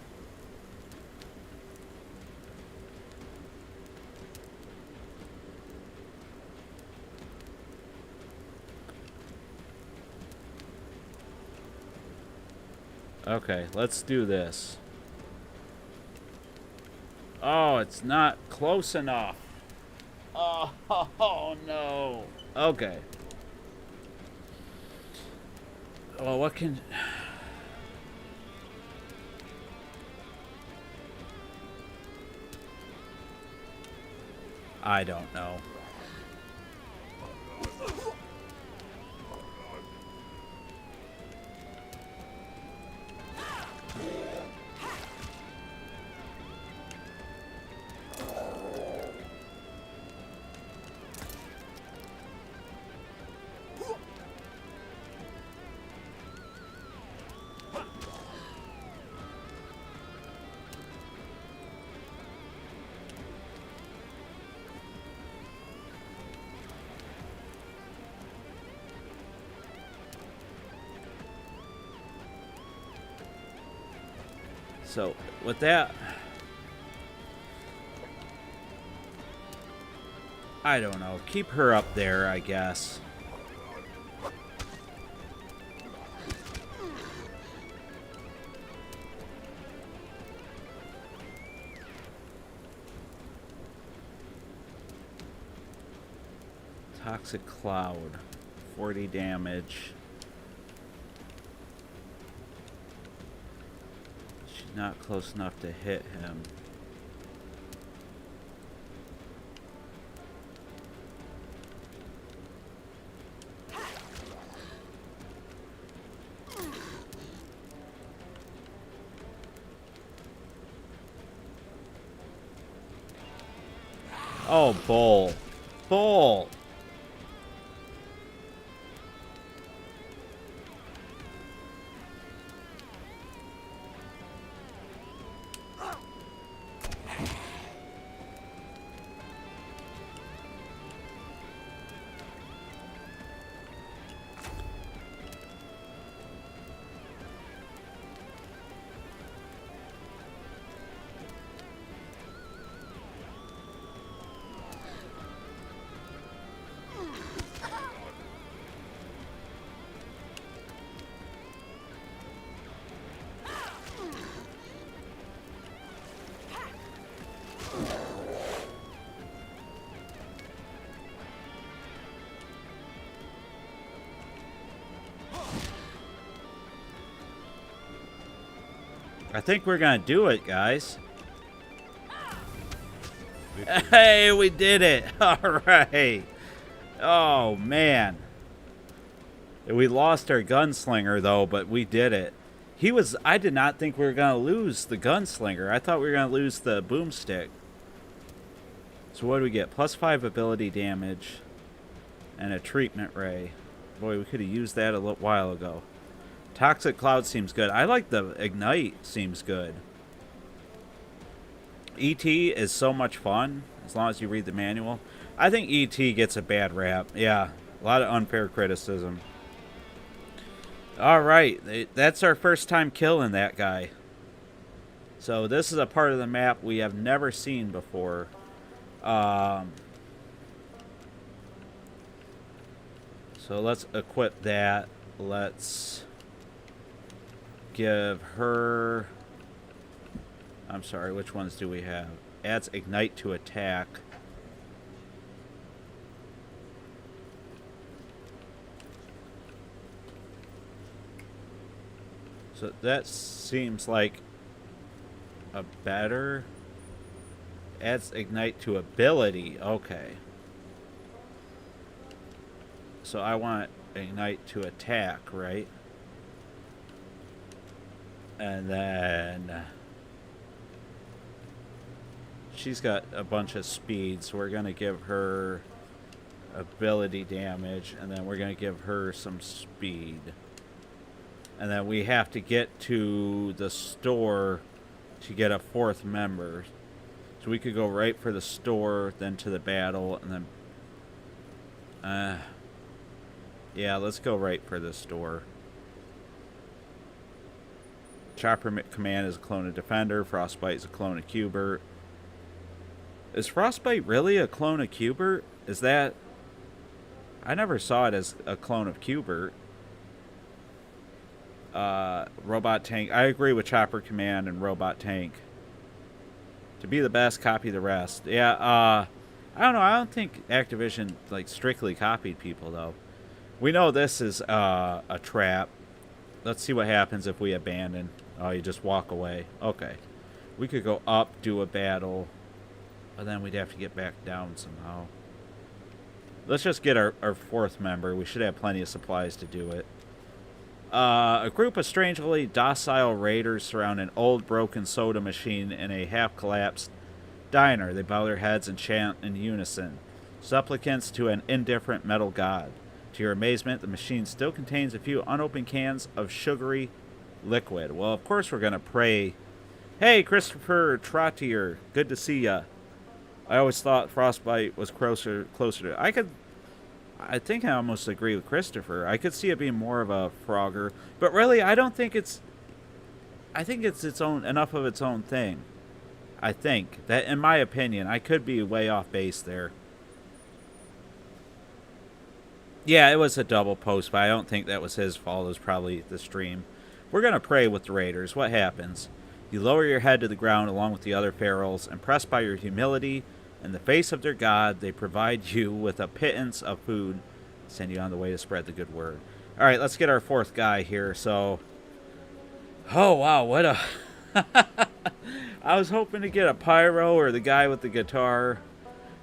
Okay, let's do this. Oh, it's not close enough. Oh no. Okay. Well, what can... I don't know. So, with that, I don't know. Keep her up there, I guess. Toxic Cloud, 40 damage. Not close enough to hit him. Oh, bull. Bull. I think we're gonna do it, guys. Hey, we did it! All right. Oh man, we lost our gunslinger though, but we did it. I did not think we were going to lose the gunslinger. I thought we were going to lose the boomstick. So what do we get? +5 ability damage and a treatment ray. Boy, we could have used that a little while ago. Toxic cloud seems good. I like the ignite seems good. ET is so much fun as long as you read the manual. I think ET gets a bad rap. Yeah, a lot of unfair criticism. All right, that's our first time killing that guy. So this is a part of the map we have never seen before. So let's equip that. Let's give her... I'm sorry, which ones do we have? Adds ignite to attack. So that seems like a better... Adds ignite to ability. Okay. So I want ignite to attack, right? And then... she's got a bunch of speed, so we're going to give her ability damage, and then we're going to give her some speed. And then we have to get to the store to get a 4th member. So we could go right for the store, then to the battle, and then... yeah, let's go right for the store. Chopper Command is a clone of Defender. Frostbite is a clone of Cubert. Is Frostbite really a clone of Cubert? Is that... I never saw it as a clone of Cubert. Robot Tank. I agree with Chopper Command and Robot Tank. To be the best, copy the rest. Yeah, I don't know. I don't think Activision, like, strictly copied people, though. We know this is a trap. Let's see what happens if we abandon. Oh, you just walk away. Okay. We could go up, do a battle... and then we'd have to get back down somehow. Let's just get our 4th member. We should have plenty of supplies to do it. A group of strangely docile raiders surround an old broken soda machine in a half-collapsed diner. They bow their heads and chant in unison. Supplicants to an indifferent metal god. To your amazement, the machine still contains a few unopened cans of sugary liquid. Well, of course we're going to pray. Hey, Christopher Trottier. Good to see ya. I always thought Frostbite was closer to... I think I almost agree with Christopher. I could see it being more of a Frogger. But really, I don't think it's... I think it's its own... enough of its own thing. I think. That, in my opinion, I could be way off base there. Yeah, it was a double post, but I don't think that was his fault. It was probably the stream. We're going to pray with the Raiders. What happens? You lower your head to the ground along with the other pharaohs. Impressed by your humility in the face of their god, they provide you with a pittance of food, send you on the way to spread the good word. All right, let's get our 4th guy here. So, oh wow, what a... I was hoping to get a pyro or the guy with the guitar,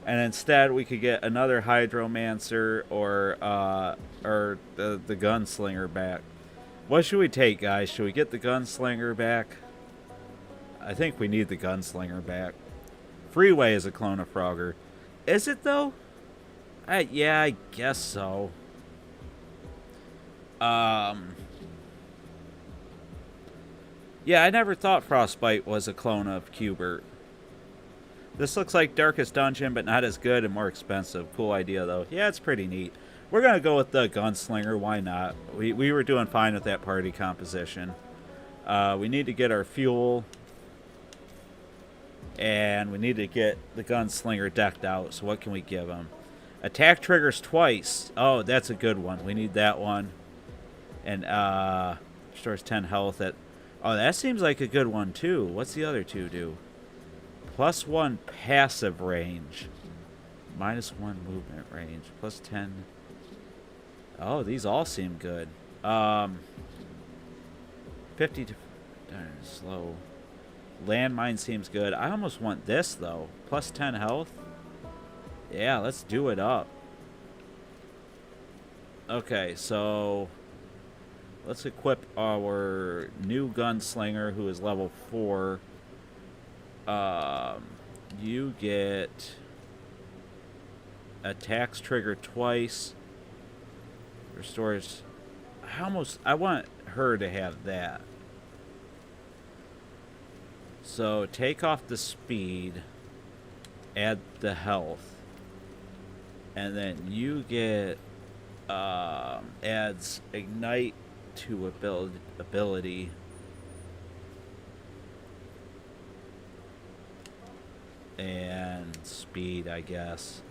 and instead we could get another hydromancer or the gunslinger back. What should we take, guys? Should we get the gunslinger back? I think we need the gunslinger back. Freeway is a clone of Frogger. Is it, though? Yeah, I guess so. Yeah, I never thought Frostbite was a clone of Cubert. This looks like Darkest Dungeon, but not as good and more expensive. Cool idea, though. Yeah, it's pretty neat. We're going to go with the gunslinger. Why not? We were doing fine with that party composition. We need to get our fuel. And we need to get the gunslinger decked out. So what can we give him? Attack triggers twice. Oh, that's a good one. We need that one. And restores 10 health. Oh, that seems like a good one too. What's the other two do? +1 passive range. -1 movement range. +10. Oh, these all seem good. 50 to... Darn, slow. Landmine seems good. I almost want this, though. +10 health. Yeah, let's do it up. Okay, so... let's equip our new gunslinger, who is level 4. You get attacks trigger twice. Restores. I want her to have that. So take off the speed, add the health, and then you get adds ignite to ability. And speed, I guess,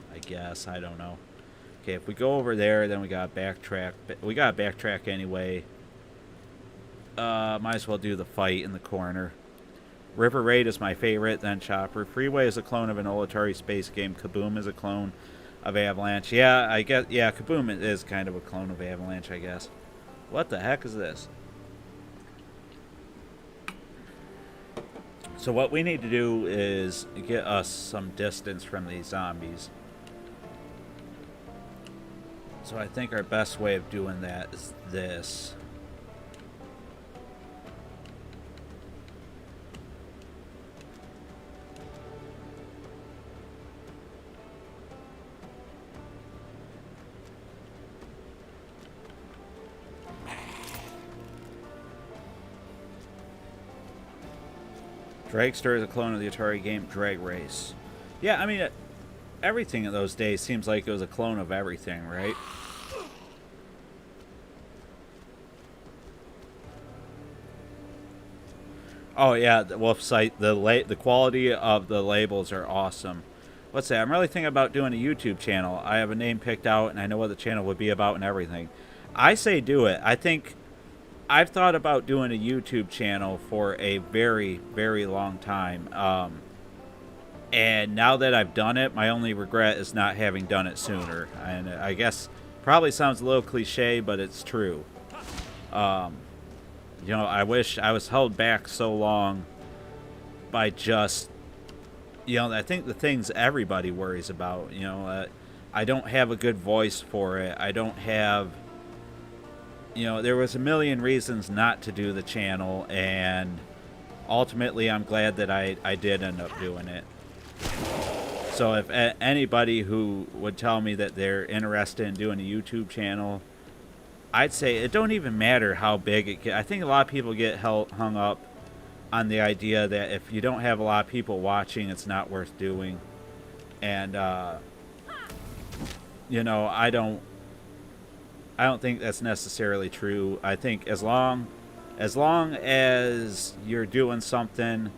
I don't know. Okay, if we go over there, then we gotta backtrack. We gotta backtrack anyway. Might as well do the fight in the corner. River Raid is my favorite, then Chopper. Freeway is a clone of an old Atari space game. Kaboom is a clone of Avalanche. Yeah, I guess. Yeah, Kaboom is kind of a clone of Avalanche, I guess. What the heck is this? So what we need to do is get us some distance from these zombies. So I think our best way of doing that is this. Dragster is a clone of the Atari game Drag Race. Yeah, I mean, everything in those days seems like it was a clone of everything, right? Oh yeah, the Wolf site. The quality of the labels are awesome. What's that? I'm really thinking about doing a YouTube channel. I have a name picked out, and I know what the channel would be about and everything. I say do it. I think I've thought about doing a YouTube channel for a very, very long time. And now that I've done it, my only regret is not having done it sooner. And I guess probably sounds a little cliche, but it's true. You know, I wish I was held back so long by just, you know, I think the things everybody worries about, you know, I don't have a good voice for it. I don't have, you know, there was a million reasons not to do the channel, and ultimately I'm glad that I did end up doing it. So if anybody who would tell me that they're interested in doing a YouTube channel, I'd say it don't even matter how big it gets. I think a lot of people get hung up on the idea that if you don't have a lot of people watching, it's not worth doing. And, you know, I don't think that's necessarily true. I think as long as you're doing something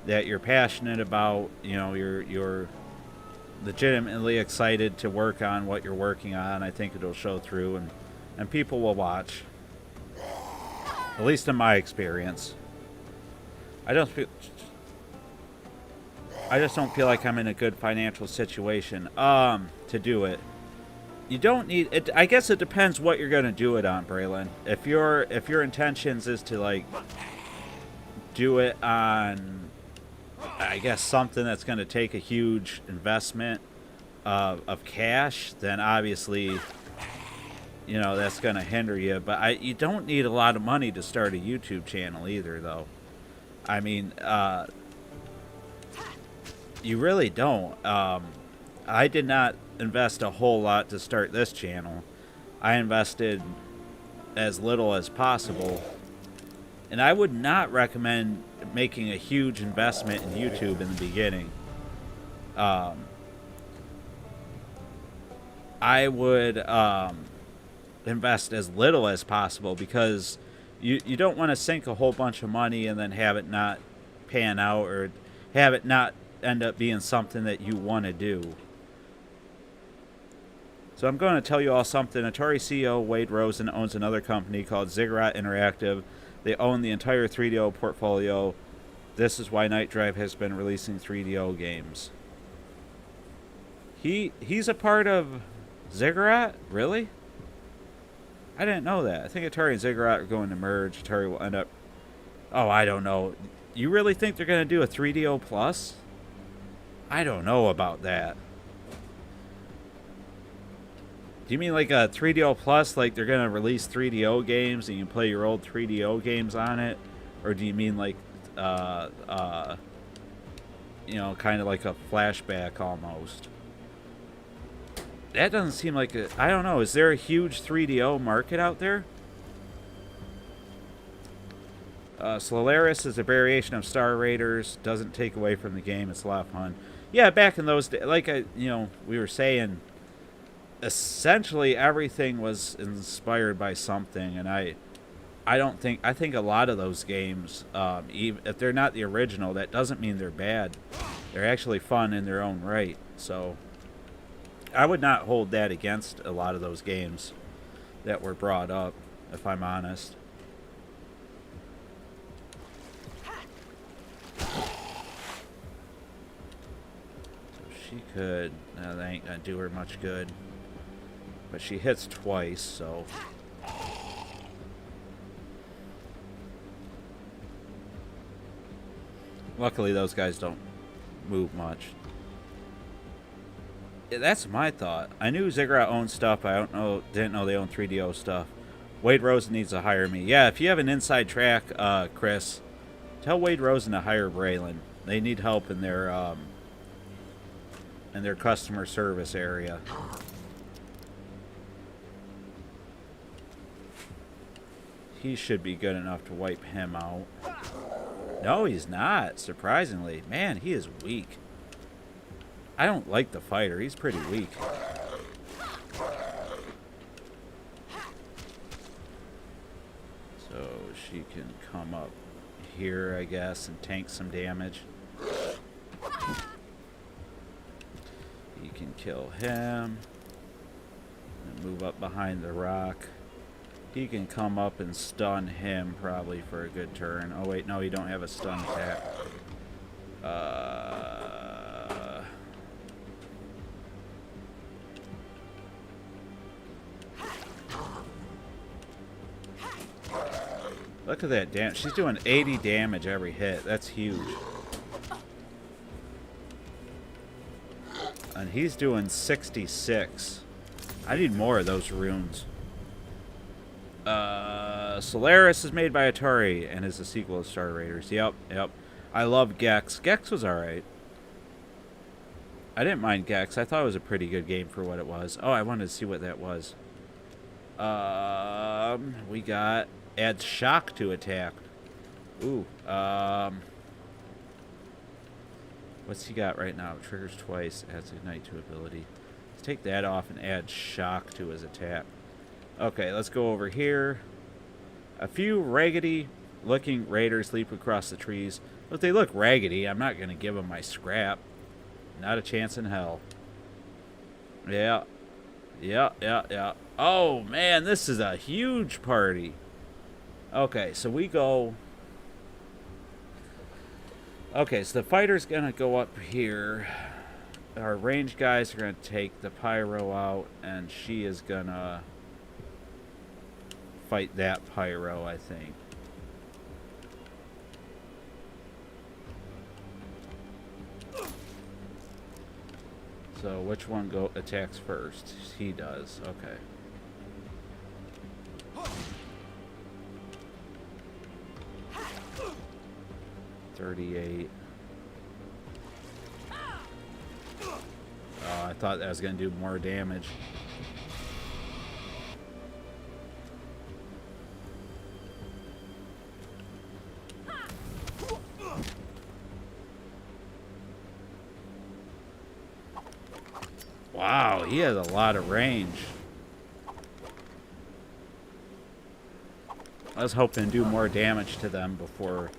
that you're passionate about, you know, you're legitimately excited to work on what you're working on, I think it'll show through, and people will watch. At least in my experience. I just don't feel like I'm in a good financial situation to do it. You don't need it. I guess it depends what you're gonna do it on, Braylon. If your intentions is to like do it on, I guess, something that's gonna take a huge investment of cash, then obviously, you know, that's gonna hinder you. But you don't need a lot of money to start a YouTube channel either, though. I mean, you really don't. I did not invest a whole lot to start this channel. I invested as little as possible, and I would not recommend making a huge investment in YouTube in the beginning. I would invest as little as possible, because you don't want to sink a whole bunch of money and then have it not pan out, or have it not end up being something that you want to do. So I'm going to tell you all something. Atari CEO Wade Rosen owns another company called Ziggurat Interactive. They own the entire 3DO portfolio. This is why Night Drive has been releasing 3DO games. He's a part of Ziggurat? Really? I didn't know that. I think Atari and Ziggurat are going to merge. Atari will end up... Oh, I don't know. You really think they're going to do a 3DO Plus? I don't know about that. Do you mean like a 3DO Plus, like they're going to release 3DO games and you can play your old 3DO games on it? Or do you mean like, you know, kind of like a flashback almost? That doesn't seem like a... I don't know. Is there a huge 3DO market out there? Solaris is a variation of Star Raiders. Doesn't take away from the game. It's a lot of fun. Yeah, back in those days, like we were saying, essentially everything was inspired by something, and I think a lot of those games, even if they're not the original, that doesn't mean they're bad. They're actually fun in their own right. So I would not hold that against a lot of those games that were brought up, if I'm honest. She could... No, that ain't gonna do her much good. But she hits twice, so... Luckily, those guys don't move much. Yeah, that's my thought. I knew Ziggurat owned stuff, but didn't know they owned 3DO stuff. Wade Rosen needs to hire me. Yeah, if you have an inside track, Chris, tell Wade Rosen to hire Braylon. They need help in their customer service area. He should be good enough to wipe him out. No, he's not, surprisingly. Man, he is weak. I don't like the fighter. He's pretty weak. So she can come up here, I guess, and tank some damage. You can kill him. And move up behind the rock. He can come up and stun him probably for a good turn. Oh wait, no, you don't have a stun attack. Look at that damage. She's doing 80 damage every hit. That's huge. And he's doing 66. I need more of those runes. Solaris is made by Atari and is a sequel to Star Raiders. Yep. I love Gex. Gex was alright. I didn't mind Gex. I thought it was a pretty good game for what it was. Oh, I wanted to see what that was. We got adds shock to attack. Ooh. What's he got right now? Triggers twice, adds ignite to ability. Let's take that off and add shock to his attack. Okay, let's go over here. A few raggedy-looking raiders leap across the trees. But they look raggedy. I'm not going to give them my scrap. Not a chance in hell. Yeah. Oh, man, this is a huge party. Okay, so we go... Okay, so the fighter's going to go up here. Our range guys are going to take the pyro out, and she is going to fight that pyro, I think. So which one attacks first? He does. Okay. $38. Oh, I thought that was going to do more damage. Wow, he has a lot of range. I was hoping to do more damage to them before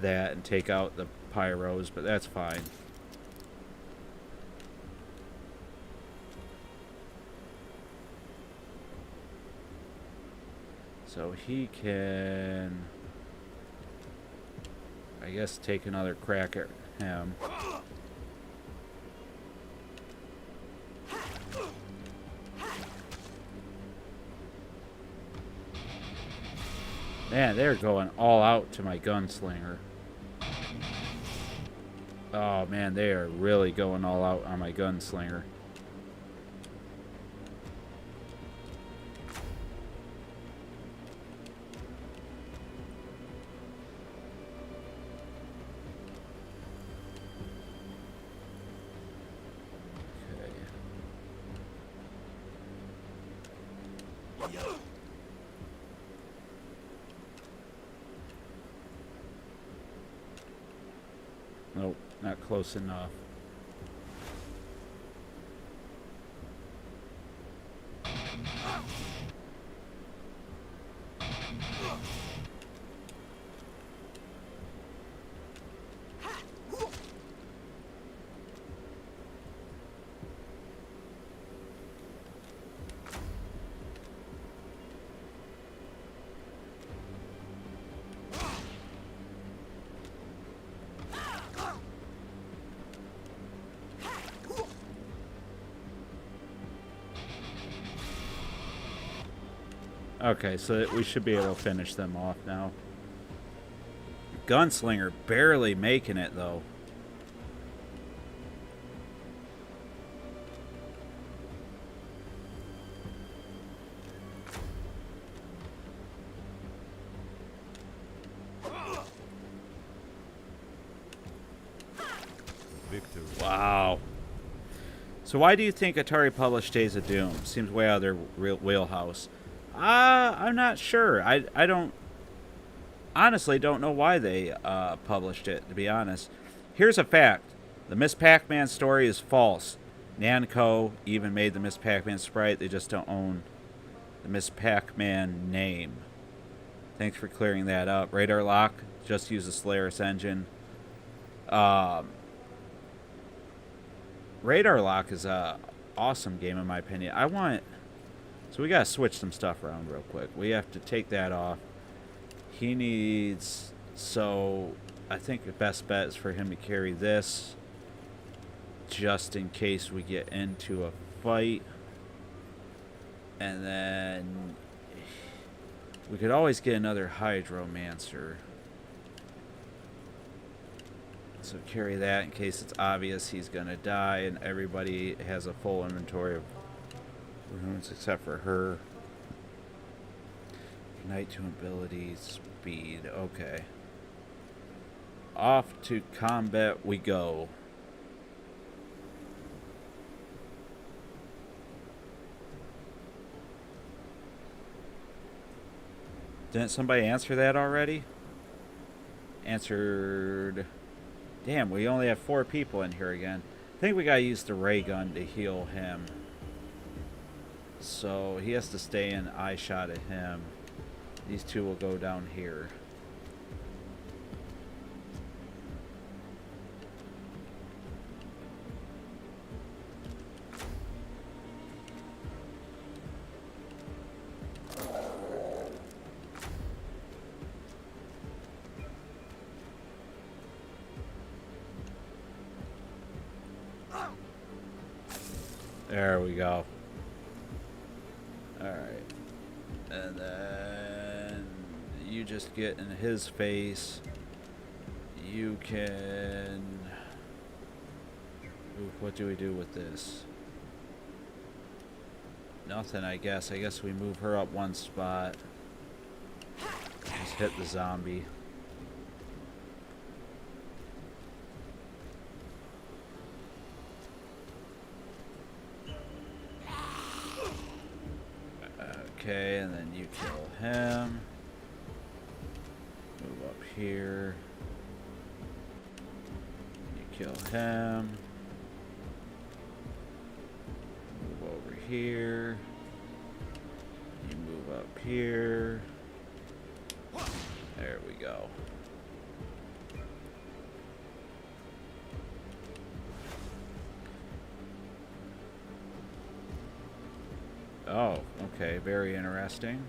that and take out the pyros, but that's fine. So he can, I guess, take another crack at him. Man, they're going all out to my gunslinger. Oh, man, they are really going all out on my gunslinger. Nope, not close enough. Okay, so we should be able to finish them off now. Gunslinger barely making it, though. Victory. Wow. So why do you think Atari published Days of Doom? Seems way out of their real wheelhouse. I'm not sure. I don't... honestly don't know why they published it, to be honest. Here's a fact. The Miss Pac-Man story is false. Namco even made the Miss Pac-Man sprite. They just don't own the Miss Pac-Man name. Thanks for clearing that up. Radar Lock just used the Solaris engine. Radar Lock is a awesome game in my opinion. So we gotta switch some stuff around real quick. We have to take that off. He needs... so I think the best bet is for him to carry this, just in case we get into a fight. And then we could always get another Hydromancer. So carry that in case it's obvious he's gonna die and everybody has a full inventory of runes except for her. Ignite to ability, speed. Okay. Off to combat we go. Didn't somebody answer that already? Answered... damn, we only have 4 people in here again. I think we gotta use the ray gun to heal him. So he has to stay in eye shot at him. These 2 will go down here. There we go. Alright. And then you just get in his face. You can... ooh, what do we do with this? Nothing, I guess. I guess we move her up 1 spot. Just hit the zombie. Okay, and then you kill him. Move up here. You kill him. Move over here. You move up here. There we go. Oh, okay, very interesting.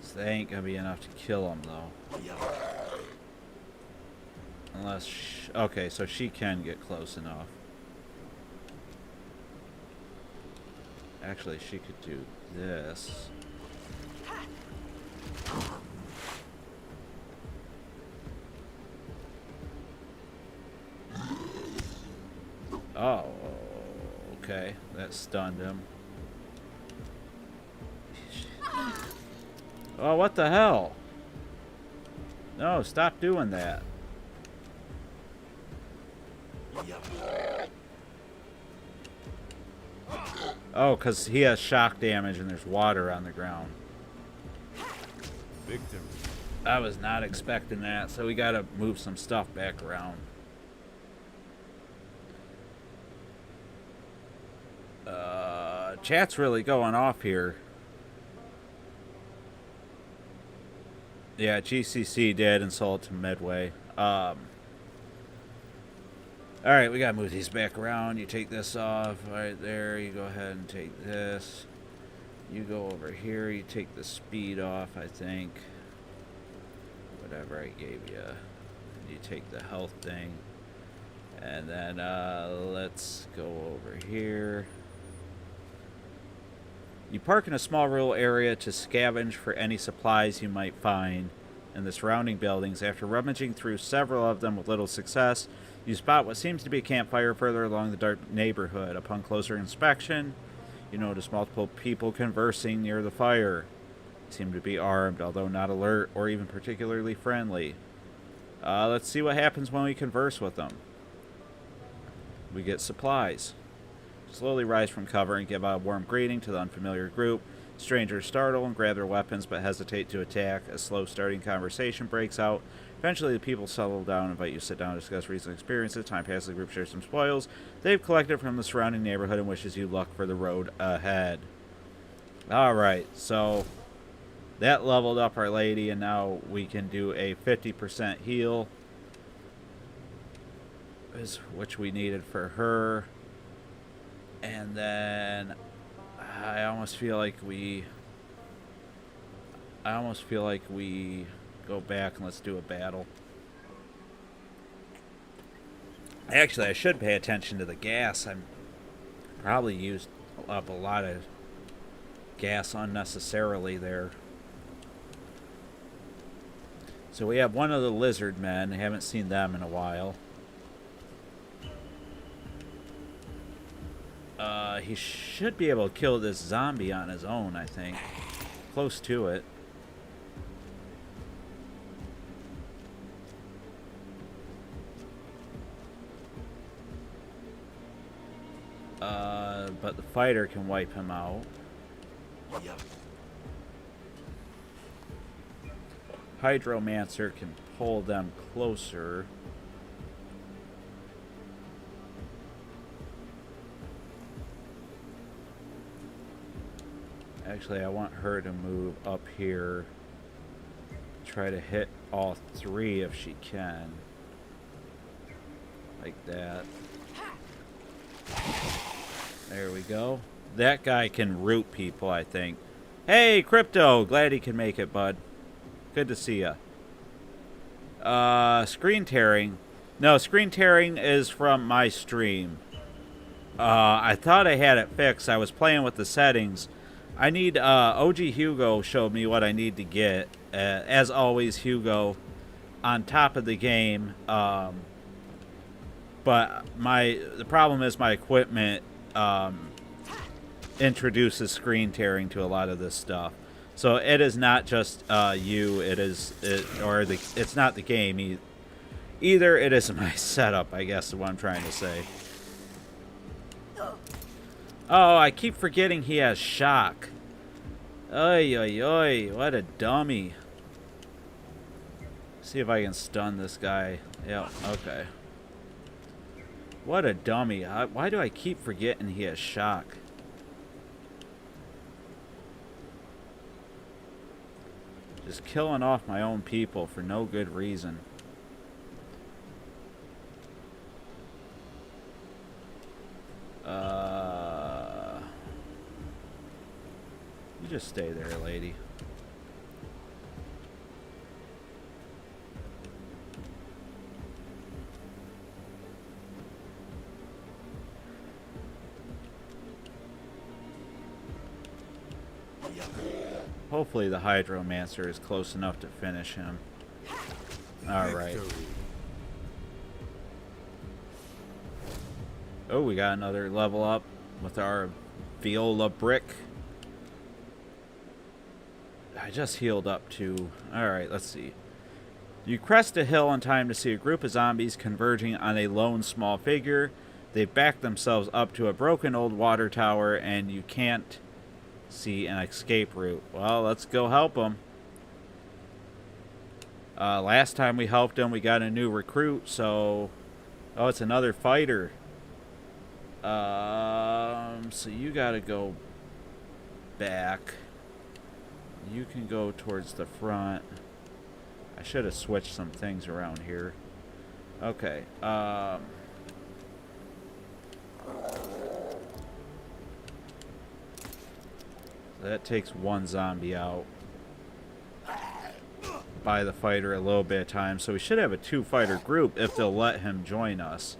So they ain't gonna be enough to kill him, though. Unless... okay, so she can get close enough. Actually, she could do this. Oh, okay. That stunned him. Oh, what the hell? No, stop doing that. Oh, because he has shock damage and there's water on the ground. Victory. I was not expecting that, so we gotta move some stuff back around. Chat's really going off here. Yeah, GCC did and sold to Midway. Alright, we gotta move these back around. You take this off right there. You go ahead and take this. You go over here. You take the speed off, I think. Whatever I gave you. You take the health thing. And then let's go over here. You park in a small rural area to scavenge for any supplies you might find in the surrounding buildings. After rummaging through several of them with little success, you spot what seems to be a campfire further along the dark neighborhood. Upon closer inspection, you notice multiple people conversing near the fire. They seem to be armed, although not alert or even particularly friendly. Let's see what happens when we converse with them. We get supplies. Slowly rise from cover and give a warm greeting to the unfamiliar group. Strangers startle and grab their weapons but hesitate to attack. A slow starting conversation breaks out. Eventually the people settle down and invite you to sit down and discuss recent experiences. Time passes, the group shares some spoils they've collected from the surrounding neighborhood and wishes you luck for the road ahead. Alright, so that leveled up our lady and now we can do a 50% heal, which we needed for her. And then I almost feel like we go back and let's do a battle. Actually, I should pay attention to the gas. I'm probably used up a lot of gas unnecessarily there. So we have one of the lizard men. I haven't seen them in a while. He should be able to kill this zombie on his own, I think. Close to it. But the fighter can wipe him out. Hydromancer can pull them closer. Actually, I want her to move up here. Try to hit all three if she can. Like that. There we go. That guy can root people, I think. Hey, Crypto! Glad he can make it, bud. Good to see ya. Screen tearing. No, screen tearing is from my stream. I thought I had it fixed. I was playing with the settings. I need, OG Hugo showed me what I need to get. As always, Hugo on top of the game. But the problem is my equipment introduces screen tearing to a lot of this stuff. So it is not just you. It's not the game either. It is my setup, I guess, is what I'm trying to say. Oh, I keep forgetting he has shock. Oy, oy, oy. What a dummy. See if I can stun this guy. Yeah, okay. What a dummy. Why do I keep forgetting he has shock? Just killing off my own people for no good reason. You just stay there, lady. Hopefully the Hydromancer is close enough to finish him. Alright. Oh, we got another level up with our Viola brick. I just healed up too. Alright, let's see. You crest a hill in time to see a group of zombies converging on a lone small figure. They've backed themselves up to a broken old water tower, and you can't see an escape route. Well, let's go help them. Last time we helped them, we got a new recruit, so... Oh, it's another fighter. So you gotta go back. You can go towards the front. I should have switched some things around here. Okay. That takes one zombie out. Buy the fighter a little bit of time. So we should have a 2-fighter group if they'll let him join us.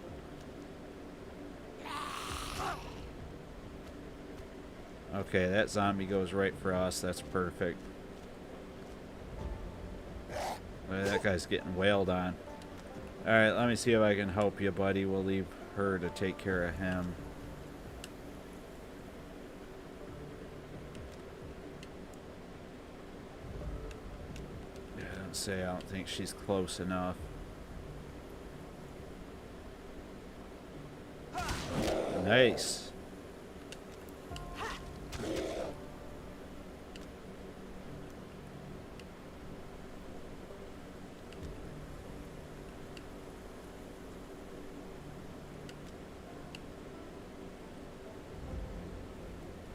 Okay, that zombie goes right for us. That's perfect. That guy's getting wailed on. Alright, let me see if I can help you, buddy. We'll leave her to take care of him. I don't say I don't think she's close enough. Nice.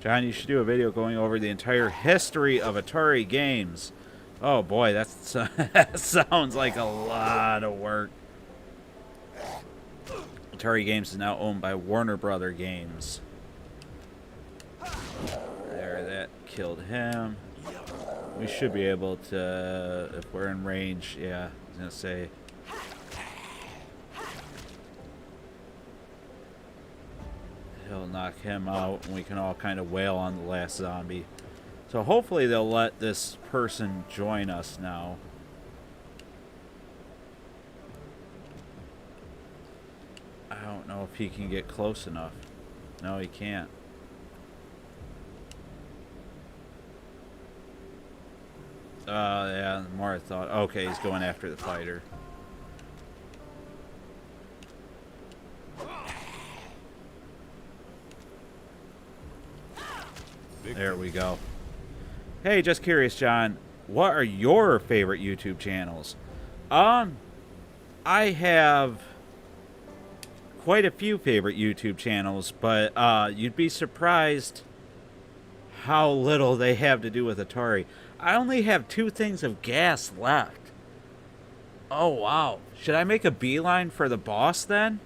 John, you should do a video going over the entire history of Atari games. Oh boy, that's, that sounds like a lot of work. Atari Games is now owned by Warner Brother Games. There, that killed him. We should be able to, if we're in range, yeah, I was going to say. He'll knock him out, and we can all kind of wail on the last zombie. So hopefully they'll let this person join us now. I don't know if he can get close enough. No, he can't. Yeah, the more I thought. Okay, he's going after the fighter. There we go. Hey, just curious, John. What are your favorite YouTube channels? I have quite a few favorite YouTube channels, but you'd be surprised how little they have to do with Atari. I only have 2 things of gas left. Oh, wow. Should I make a beeline for the boss then?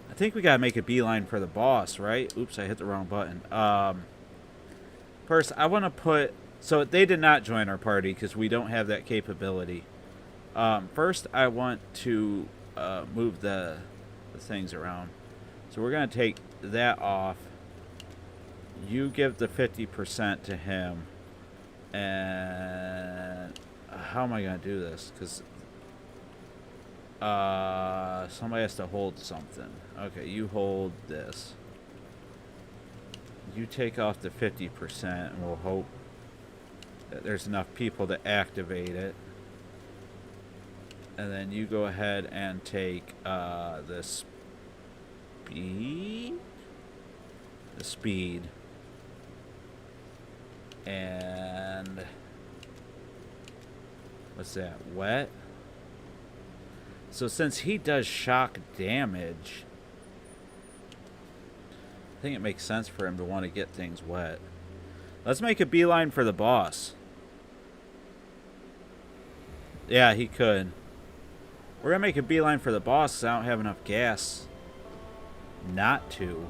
I think we gotta make a beeline for the boss, right? Oops, I hit the wrong button. First, I want to put... So, they did not join our party because we don't have that capability. First, I want to move the things around. So, we're going to take that off. You give the 50% to him. And... How am I going to do this? Because... somebody has to hold something. Okay, you hold this. You take off the 50%, and we'll hope that there's enough people to activate it. And then you go ahead and take the speed. And what's that? Wet? So since he does shock damage, I think it makes sense for him to want to get things wet. Let's make a beeline for the boss. Yeah, he could. We're going to make a beeline for the boss because I don't have enough gas not to.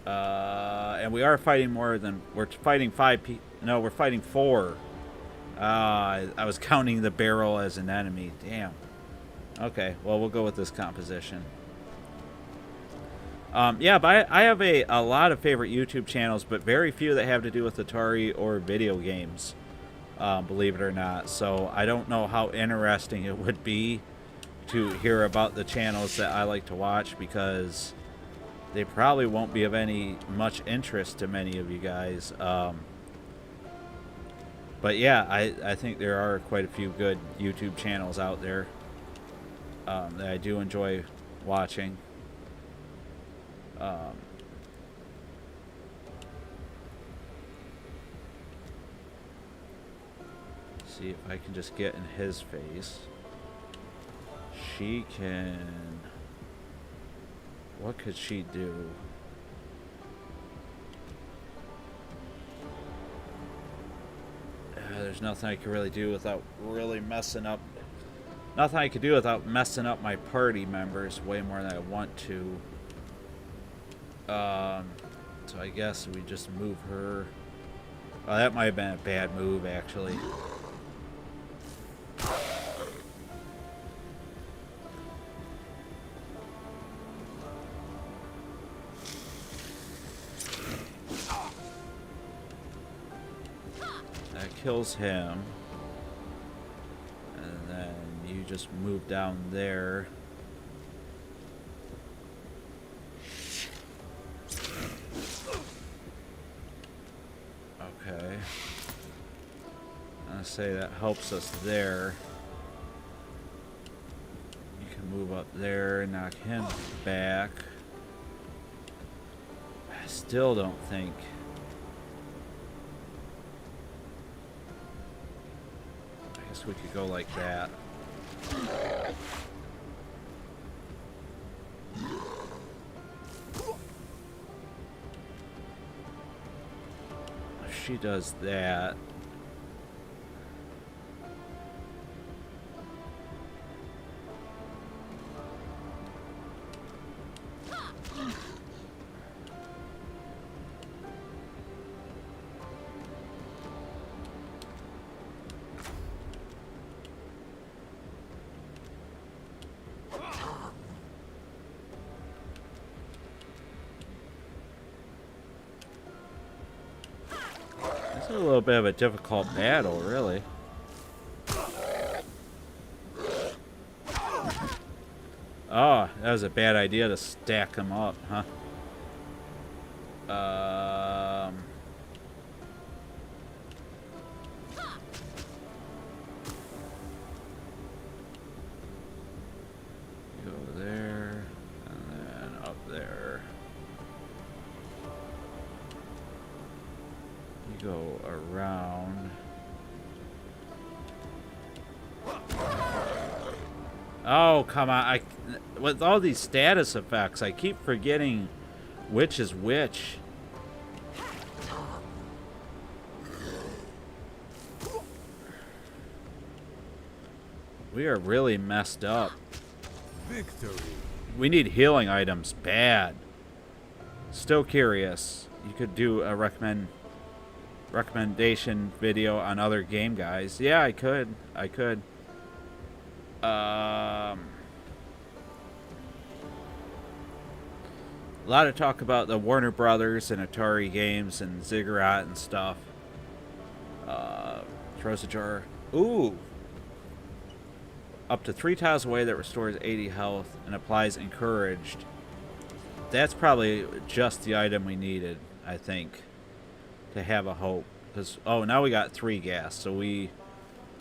And we are fighting more than... We're fighting 5 people. No, we're fighting 4. I was counting the barrel as an enemy. Damn. Okay, well, we'll go with this composition. Yeah, but I have a lot of favorite YouTube channels, but very few that have to do with Atari or video games, believe it or not. So I don't know how interesting it would be to hear about the channels that I like to watch, because they probably won't be of any much interest to many of you guys. But yeah, I think there are quite a few good YouTube channels out there that I do enjoy watching. See if I can just get in his face. She can... What could she do? There's nothing I can really do without really messing up. Nothing I could do without messing up my party members way more than I want to. So I guess we just move her. Oh, that might have been a bad move, actually. That kills him. And then you just move down there. Okay. I say that helps us there. You can move up there and knock him back. I still don't think. I guess we could go like that. If she does that. It's a little bit of a difficult battle, really. Oh, that was a bad idea to stack them up, huh? Go there, and then up there. You go around. Oh, come on. With all these status effects, I keep forgetting which is which. We are really messed up. Victory. We need healing items bad. Still curious. You could do a recommendation video on other game guys. Yeah, I could. A lot of talk about the Warner Brothers and Atari games and Ziggurat and stuff. Throws a jar. Ooh. Up to 3 tiles away that restores 80 health and applies encouraged. That's probably just the item we needed, I think, to have a hope. Because, oh, now we got 3 gas, so we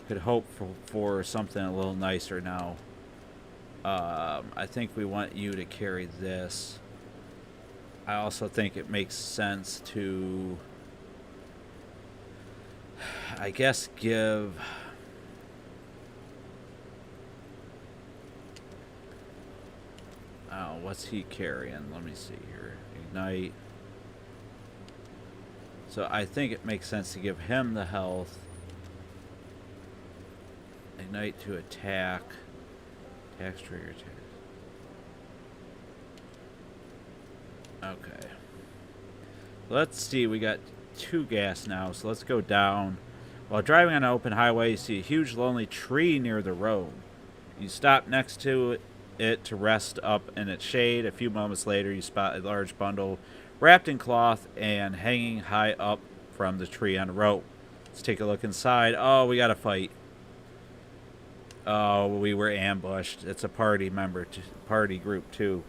could hope for something a little nicer now. I think we want you to carry this. I also think it makes sense to, I guess, give... Oh, what's he carrying? Let me see here. Ignite. So I think it makes sense to give him the health. Ignite to attack. Tax trigger attack. Okay. Let's see. We got 2 gas now, so let's go down. While driving on an open highway, you see a huge lonely tree near the road. You stop next to it to rest up in its shade. A few moments later, you spot a large bundle wrapped in cloth and hanging high up from the tree on a rope. Let's take a look inside. Oh, we got to fight. Oh, we were ambushed. It's a party member, party group too.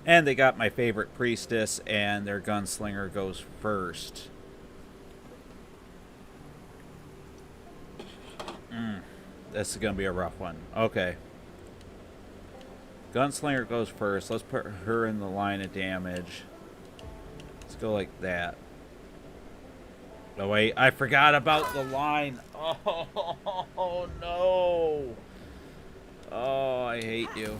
And they got my favorite priestess, and their gunslinger goes first. This is going to be a rough one. Okay. Gunslinger goes first. Let's put her in the line of damage. Let's go like that. Oh, wait. I forgot about the line. Oh, no. Oh, I hate you.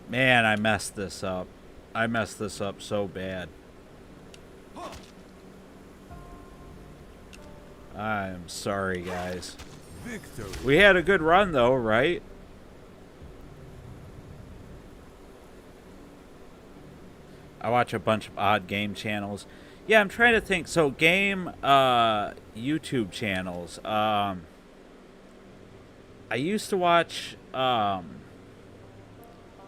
Man, I messed this up. I messed this up so bad. I'm sorry, guys. Victory. We had a good run, though, right? I watch a bunch of odd game channels. Yeah, I'm trying to think. So, game YouTube channels. I used to watch...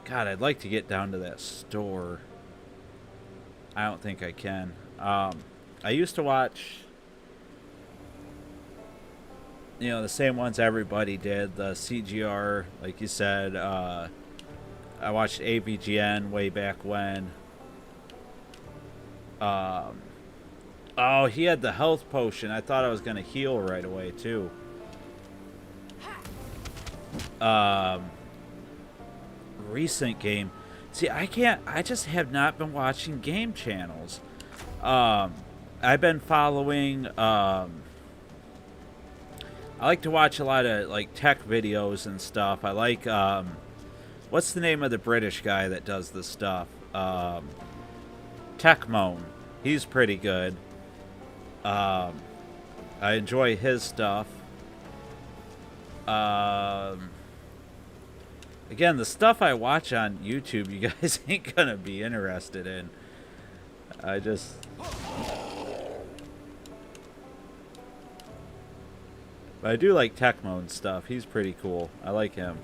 God, I'd like to get down to that store. I don't think I can. I used to watch, you know, the same ones everybody did. The CGR, like you said. I watched AVGN way back when. Oh, he had the health potion. I thought I was going to heal right away, too. Recent game. See, I just have not been watching game channels. I've been following, I like to watch a lot of, like, tech videos and stuff. I like, what's the name of the British guy that does this stuff? Techmoan. He's pretty good. I enjoy his stuff. Again, the stuff I watch on YouTube, you guys ain't gonna be interested in. But I do like Techmoan stuff. He's pretty cool. I like him.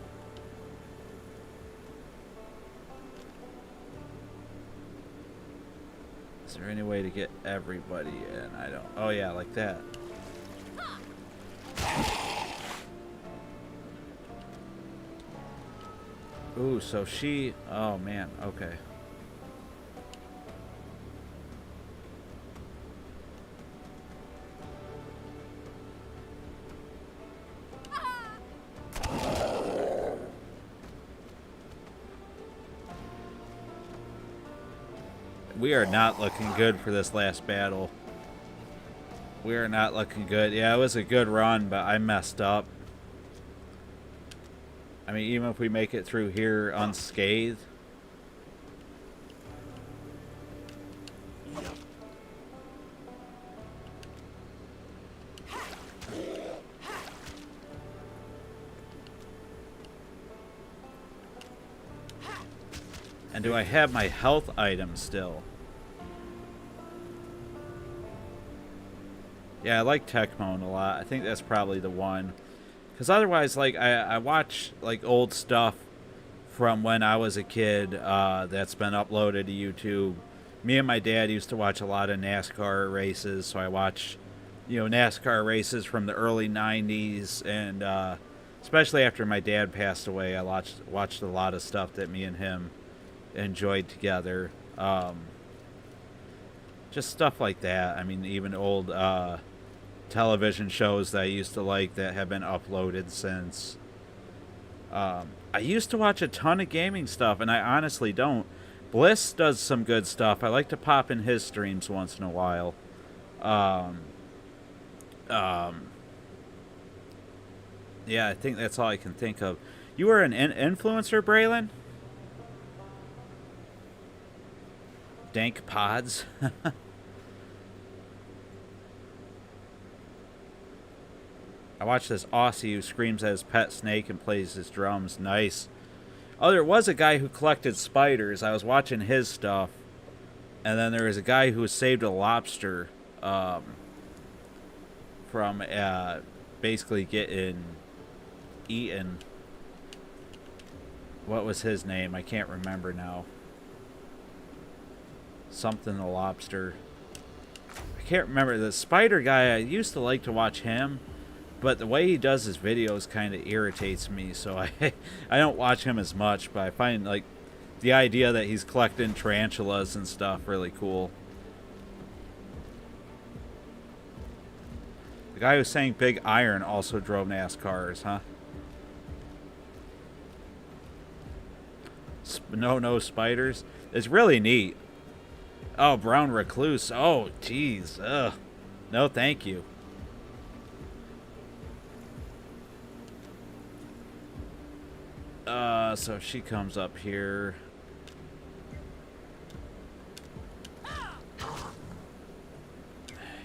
Is there any way to get everybody in? I don't... Oh, yeah, like that. Ooh, so she... Oh, man. Okay. We are not looking good for this last battle. We are not looking good. Yeah, it was a good run, but I messed up. I mean, even if we make it through here unscathed. And do I have my health items still? Yeah, I like Techmoan a lot. I think that's probably the one. Because otherwise, like, I watch, like, old stuff from when I was a kid that's been uploaded to YouTube. Me and my dad used to watch a lot of NASCAR races, so I watch, you know, NASCAR races from the early 90s. And especially after my dad passed away, I watched a lot of stuff that me and him enjoyed together. Just stuff like that. I mean, even old... television shows that I used to like that have been uploaded since. I used to watch a ton of gaming stuff, and I honestly don't. Bliss does some good stuff. I like to pop in his streams once in a while. Yeah, I think that's all I can think of. You were an influencer, Braylon? Dank Pods? I watched this Aussie who screams at his pet snake and plays his drums. Nice. Oh, there was a guy who collected spiders. I was watching his stuff. And then there was a guy who saved a lobster from basically getting eaten. What was his name? I can't remember now. Something the lobster. I can't remember. The spider guy, I used to like to watch him, but the way he does his videos kind of irritates me, so I don't watch him as much, but I find like the idea that he's collecting tarantulas and stuff really cool. The guy who sang Big Iron also drove NASCARs, huh? No spiders. It's really neat. Oh, brown recluse. Oh, jeez. Ugh. No, thank you. So she comes up here.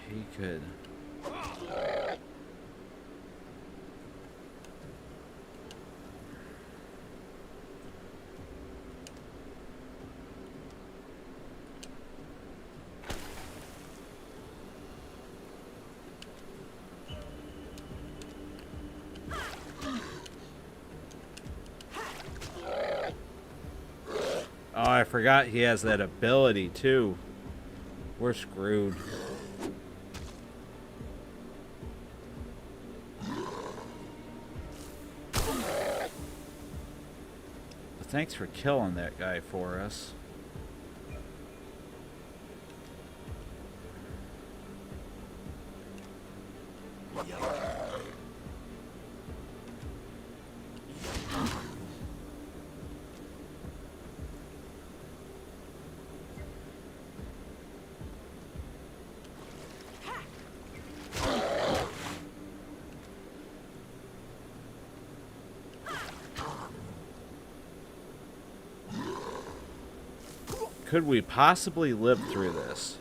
He could. Oh, I forgot he has that ability too. We're screwed. Thanks for killing that guy for us. Could we possibly live through this?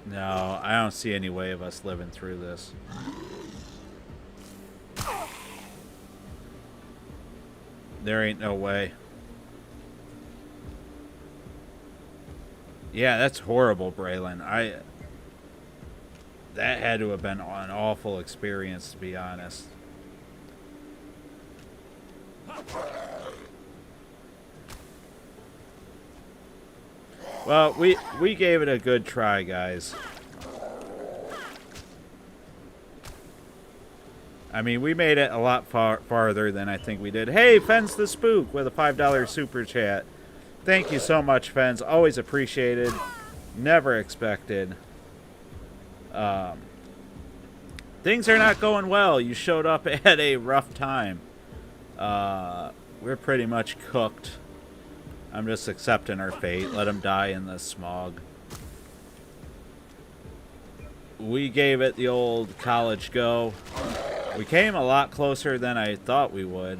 No, I don't see any way of us living through this. There ain't no way. Yeah, that's horrible, Braylon. That had to have been an awful experience, to be honest. Well, we gave it a good try, guys. I mean, we made it a lot farther than I think we did. Hey, Fens the Spook with a $5 super chat. Thank you so much, Fens. Always appreciated. Never expected. Things are not going well. You showed up at a rough time. We're pretty much cooked. I'm just accepting our fate. Let him die in the smog. We gave it the old college go. We came a lot closer than I thought we would.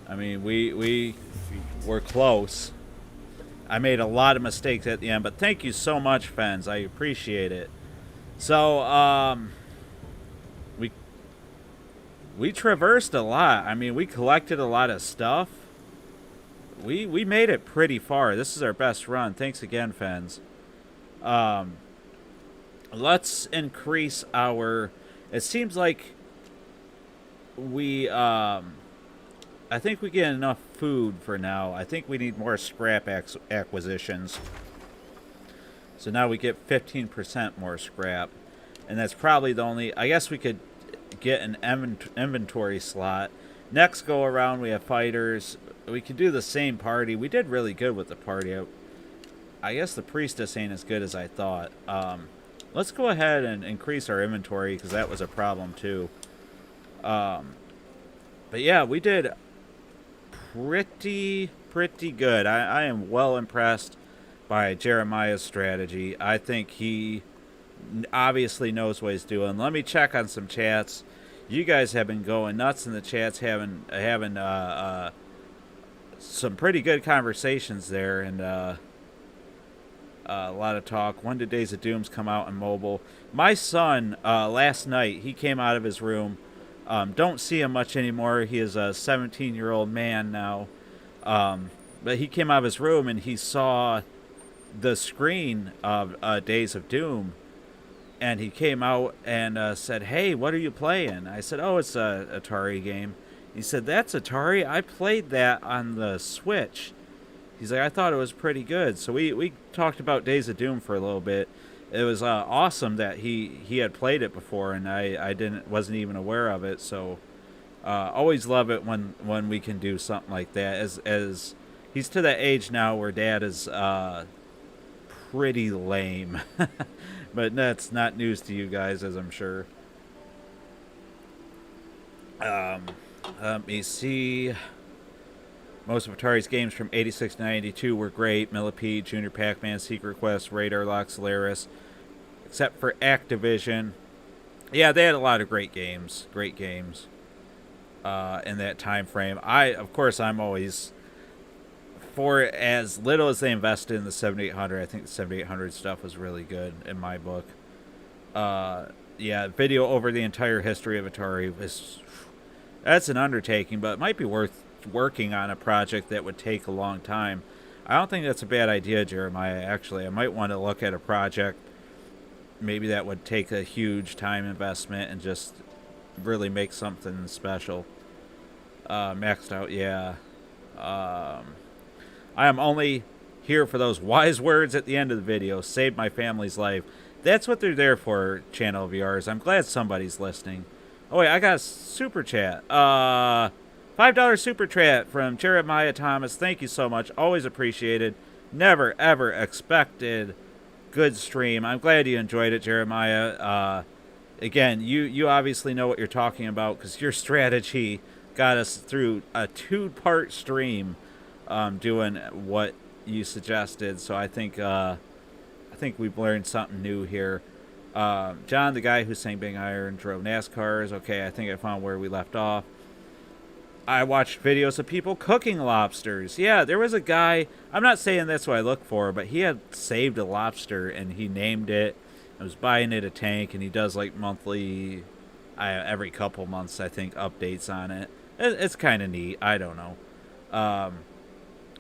I mean, we were close. I made a lot of mistakes at the end, but thank you so much, Fens. I appreciate it. So, we traversed a lot. I mean, we collected a lot of stuff. We made it pretty far. This is our best run. Thanks again, Fens. Let's increase our... It seems like we... I think we get enough food for now. I think we need more scrap acquisitions. So now we get 15% more scrap. And that's probably the only... I guess we could get an inventory slot. Next go around, we have fighters. We could do the same party. We did really good with the party. I guess the priestess ain't as good as I thought. Let's go ahead and increase our inventory, because that was a problem too. But yeah, we did pretty good. I am well impressed by Jeremiah's strategy. I think he obviously knows what he's doing. Let me check on some chats. You guys have been going nuts in the chats, having some pretty good conversations there, and a lot of talk. When did Days of Dooms come out on mobile? My son, last night, he came out of his room. Don't see him much anymore. He is a 17-year-old man now. But he came out of his room and he saw the screen of Days of Doom. And he came out and said, "Hey, what are you playing?" I said, "Oh, it's a Atari game." He said, "That's Atari? I played that on the Switch." He's like, "I thought it was pretty good." So we talked about Days of Doom for a little bit. It was awesome that he had played it before, and I wasn't even aware of it. So always love it when we can do something like that. As he's to that age now where Dad is pretty lame. But that's not news to you guys, as I'm sure. Let me see. Most of Atari's games from 86 to 92 were great. Millipede, Junior Pac-Man, Secret Quest, Radar Lock, Solaris. Except for Activision. Yeah, they had a lot of great games. Great games. In that time frame. Of course, I'm always... For as little as they invested in the 7800, I think the 7800 stuff was really good in my book. Yeah, video over the entire history of Atari that's an undertaking, but it might be worth working on a project that would take a long time. I don't think that's a bad idea, Jeremiah, actually. I might want to look at a project maybe that would take a huge time investment and just really make something special. Maxed out, yeah. I am only here for those wise words at the end of the video. Save my family's life. That's what they're there for, channel viewers. I'm glad somebody's listening. Oh, wait, I got a super chat. $5 super chat from Jeremiah Thomas. Thank you so much. Always appreciated. Never, ever expected. Good stream. I'm glad you enjoyed it, Jeremiah. Again, you obviously know what you're talking about because your strategy got us through a 2-part stream. Doing what you suggested, so I think we've learned something new here. John, the guy who sang Big Iron, drove NASCARs. Okay, I think I found where we left off. I watched videos of people cooking lobsters. Yeah, there was a guy, I'm not saying that's what I look for, but he had saved a lobster and he named it. I was buying it a tank, and he does like monthly, every couple months, I think, updates on it. It's kind of neat. I don't know.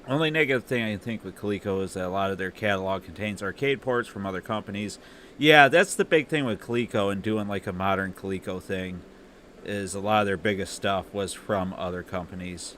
Only negative thing I think with Coleco is that a lot of their catalog contains arcade ports from other companies. Yeah, that's the big thing with Coleco and doing like a modern Coleco thing, is a lot of their biggest stuff was from other companies.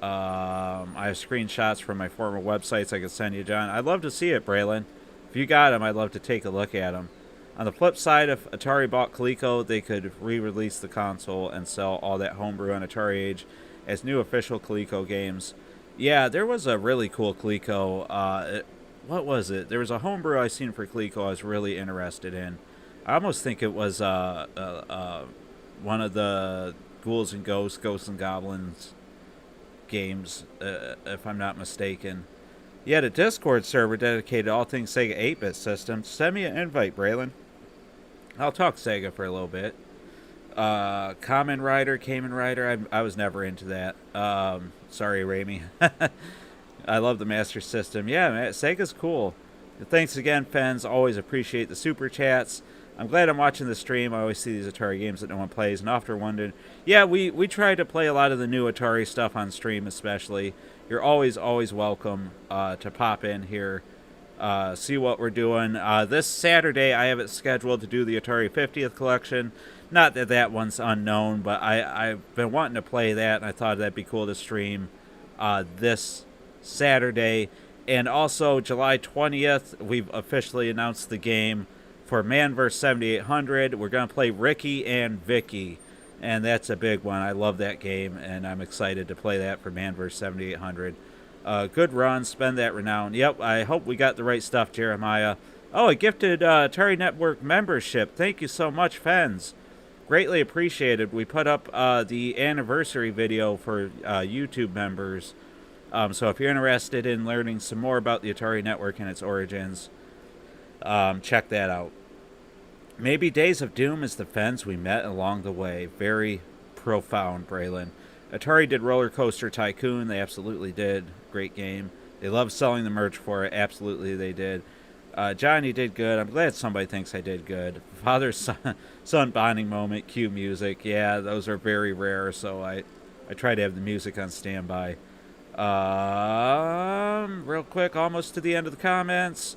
I have screenshots from my former websites I could send you, John. I'd love to see it, Braylon. If you got them, I'd love to take a look at them. On the flip side, if Atari bought Coleco, they could re-release the console and sell all that homebrew on Atari Age as new official Coleco games. Yeah, there was a really cool Coleco. What was it? There was a homebrew I seen for Coleco I was really interested in. I almost think it was one of the Ghouls and Ghosts and Goblins games, if I'm not mistaken. You had a Discord server dedicated to all things Sega 8-bit systems. Send me an invite, Braylon. I'll talk Sega for a little bit. Kamen Rider, I was never into that. Sorry, Raimi. I love the Master System. Yeah, man, Sega's cool. Thanks again, fans. Always appreciate the super chats. I'm glad I'm watching the stream. I always see these Atari games that no one plays, and often wondered. Yeah, we try to play a lot of the new Atari stuff on stream, especially. You're always welcome to pop in here, see what we're doing. This Saturday, I have it scheduled to do the Atari 50th collection. Not that that one's unknown, but I've been wanting to play that, and I thought that'd be cool to stream this Saturday. And also, July 20th, we've officially announced the game for Man vs. 7800. We're going to play Ricky and Vicky, and that's a big one. I love that game, and I'm excited to play that for Man vs. 7800. Good run, spend that renown. Yep, I hope we got the right stuff, Jeremiah. Oh, a gifted Atari Network membership. Thank you so much, fans. Greatly appreciated. We put up the anniversary video for YouTube members So if you're interested in learning some more about the Atari Network and its origins, check that out. Maybe Days of Doom is the friends we met along the way. Very profound, Braylon. Atari did Roller Coaster Tycoon. They absolutely did. Great game. They loved selling the merch for it. Absolutely they did. Johnny did good. I'm glad somebody thinks I did good. Father-son bonding moment. Cue music. Yeah, those are very rare, so I try to have the music on standby. Real quick, almost to the end of the comments.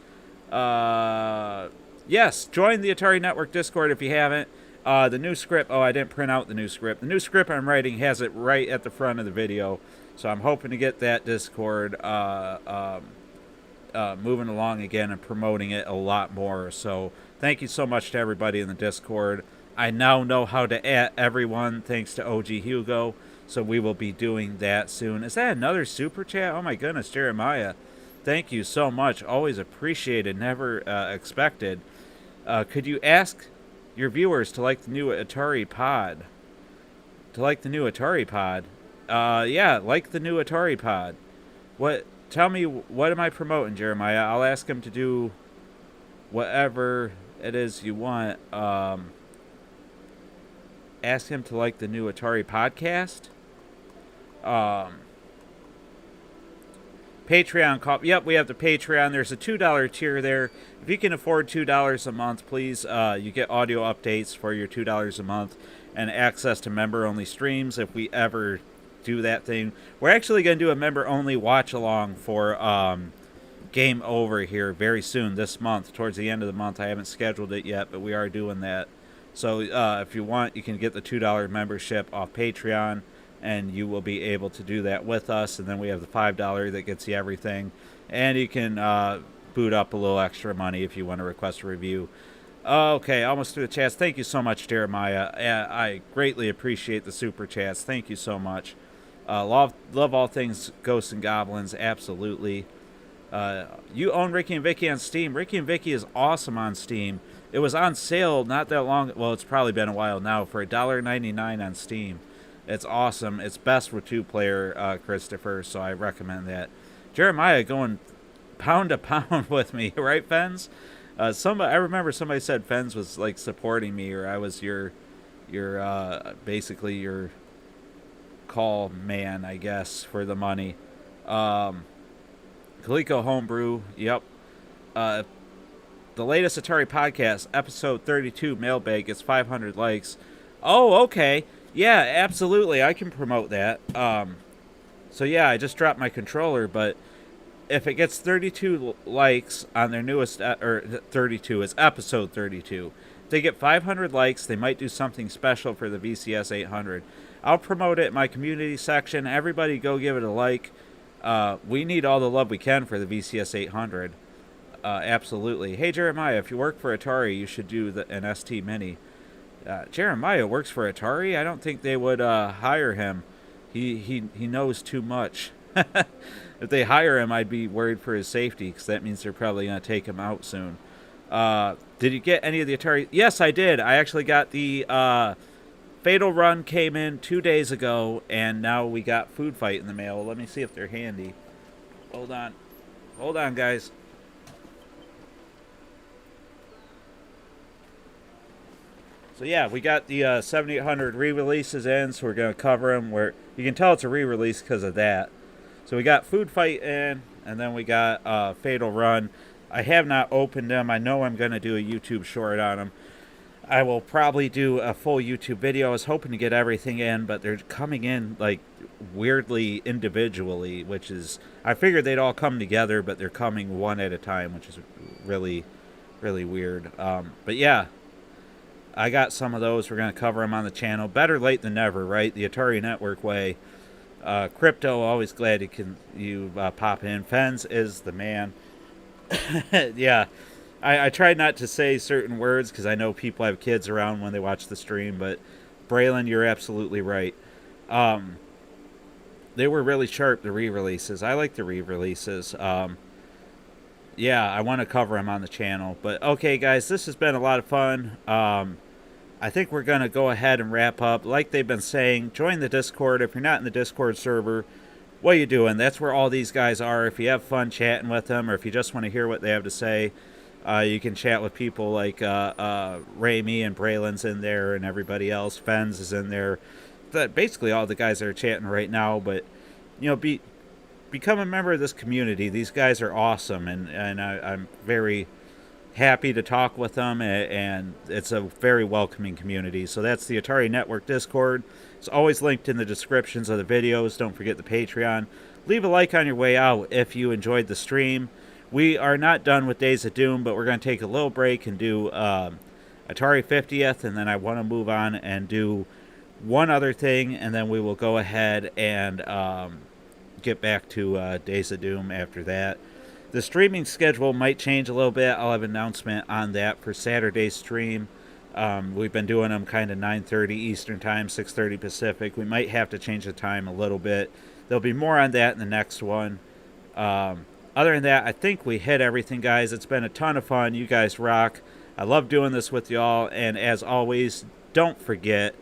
Yes, join the Atari Network Discord if you haven't. The new script. Oh, I didn't print out the new script. The new script I'm writing has it right at the front of the video, so I'm hoping to get that Discord moving along again and promoting it a lot more. So thank you so much to everybody in the Discord. I now know how to add everyone thanks to OG Hugo, so we will be doing that soon. Is that another super chat? Oh my goodness, Jeremiah. Thank you so much. Always appreciated. Never expected. Could you ask your viewers to like the new Atari pod? To like the new Atari pod? Yeah, like the new Atari pod. What? Tell me, what am I promoting, Jeremiah? I'll ask him to do whatever it is you want. Ask him to like the new Atari podcast. Patreon. Yep, we have the Patreon. There's a $2 tier there. If you can afford $2 a month, please, you get audio updates for your $2 a month and access to member-only streams if we ever do that thing. We're actually going to do a member-only watch-along for Game Over here very soon this month, towards the end of the month. I haven't scheduled it yet, but we are doing that. So if you want, you can get the $2 membership off Patreon, and you will be able to do that with us. And then we have the $5 that gets you everything. And you can boot up a little extra money if you want to request a review. Okay, almost through the chats. Thank you so much, Jeremiah. I greatly appreciate the super chats. Thank you so much. Love all things Ghosts and Goblins, absolutely. You own Ricky and Vicky on Steam. Ricky and Vicky is awesome on Steam. It was on sale not that long. Well, it's probably been a while now for $1.99 on Steam. It's awesome. It's best with two-player, Christopher, so I recommend that. Jeremiah going pound to pound with me, right, Fens? I remember somebody said Fens was like supporting me, or I was your basically your call man, I guess, for the money. Coleco Homebrew, yep. The latest Atari podcast, episode 32, Mailbag, gets 500 likes. Oh, okay. Yeah, absolutely. I can promote that. So yeah, I just dropped my controller, but if it gets 32 likes on their newest, or 32 is episode 32. If they get 500 likes, they might do something special for the VCS 800. I'll promote it in my community section. Everybody go give it a like. We need all the love we can for the VCS 800. Absolutely. Hey, Jeremiah, if you work for Atari, you should do an ST Mini. Jeremiah works for Atari? I don't think they would hire him. He knows too much. If they hire him, I'd be worried for his safety, because that means they're probably going to take him out soon. Did you get any of the Atari? Yes, I did. I actually got the Fatal Run came in 2 days ago, and now we got Food Fight in the mail. Let me see if they're handy. Hold on. Hold on, guys. So yeah, we got the 7800 re-releases in, so we're going to cover them. You can tell it's a re-release because of that. So we got Food Fight in, and then we got Fatal Run. I have not opened them. I know I'm going to do a YouTube short on them. I will probably do a full YouTube video. I was hoping to get everything in, but they're coming in like weirdly individually, which is, I figured they'd all come together, but they're coming one at a time, which is really, really weird. But yeah, I got some of those. We're going to cover them on the channel. Better late than never, right? The Atari Network way. Crypto, always glad you pop in. Fens is the man. Yeah. I tried not to say certain words because I know people have kids around when they watch the stream, but Braylon, you're absolutely right. They were really sharp, the re-releases. I like the re-releases. Yeah, I want to cover them on the channel. But okay, guys, this has been a lot of fun. I think we're going to go ahead and wrap up. Like they've been saying, join the Discord. If you're not in the Discord server, what you doing? That's where all these guys are. If you have fun chatting with them, or if you just want to hear what they have to say, you can chat with people like Raimi and Braylon's in there, and everybody else. Fens is in there. Basically, all the guys that are chatting right now. But become a member of this community. These guys are awesome, and I'm very happy to talk with them, and it's a very welcoming community. So that's the Atari Network Discord. It's always linked in the descriptions of the videos. Don't forget the Patreon. Leave a like on your way out if you enjoyed the stream. We are not done with Days of Doom, but we're going to take a little break and do Atari 50th, and then I want to move on and do one other thing, and then we will go ahead and get back to Days of Doom after that. The streaming schedule might change a little bit. I'll have an announcement on that for Saturday's stream. We've been doing them kind of 9:30 Eastern Time, 6:30 Pacific. We might have to change the time a little bit. There'll be more on that in the next one. Other than that, I think we hit everything, guys. It's been a ton of fun. You guys rock. I love doing this with y'all. And as always, don't forget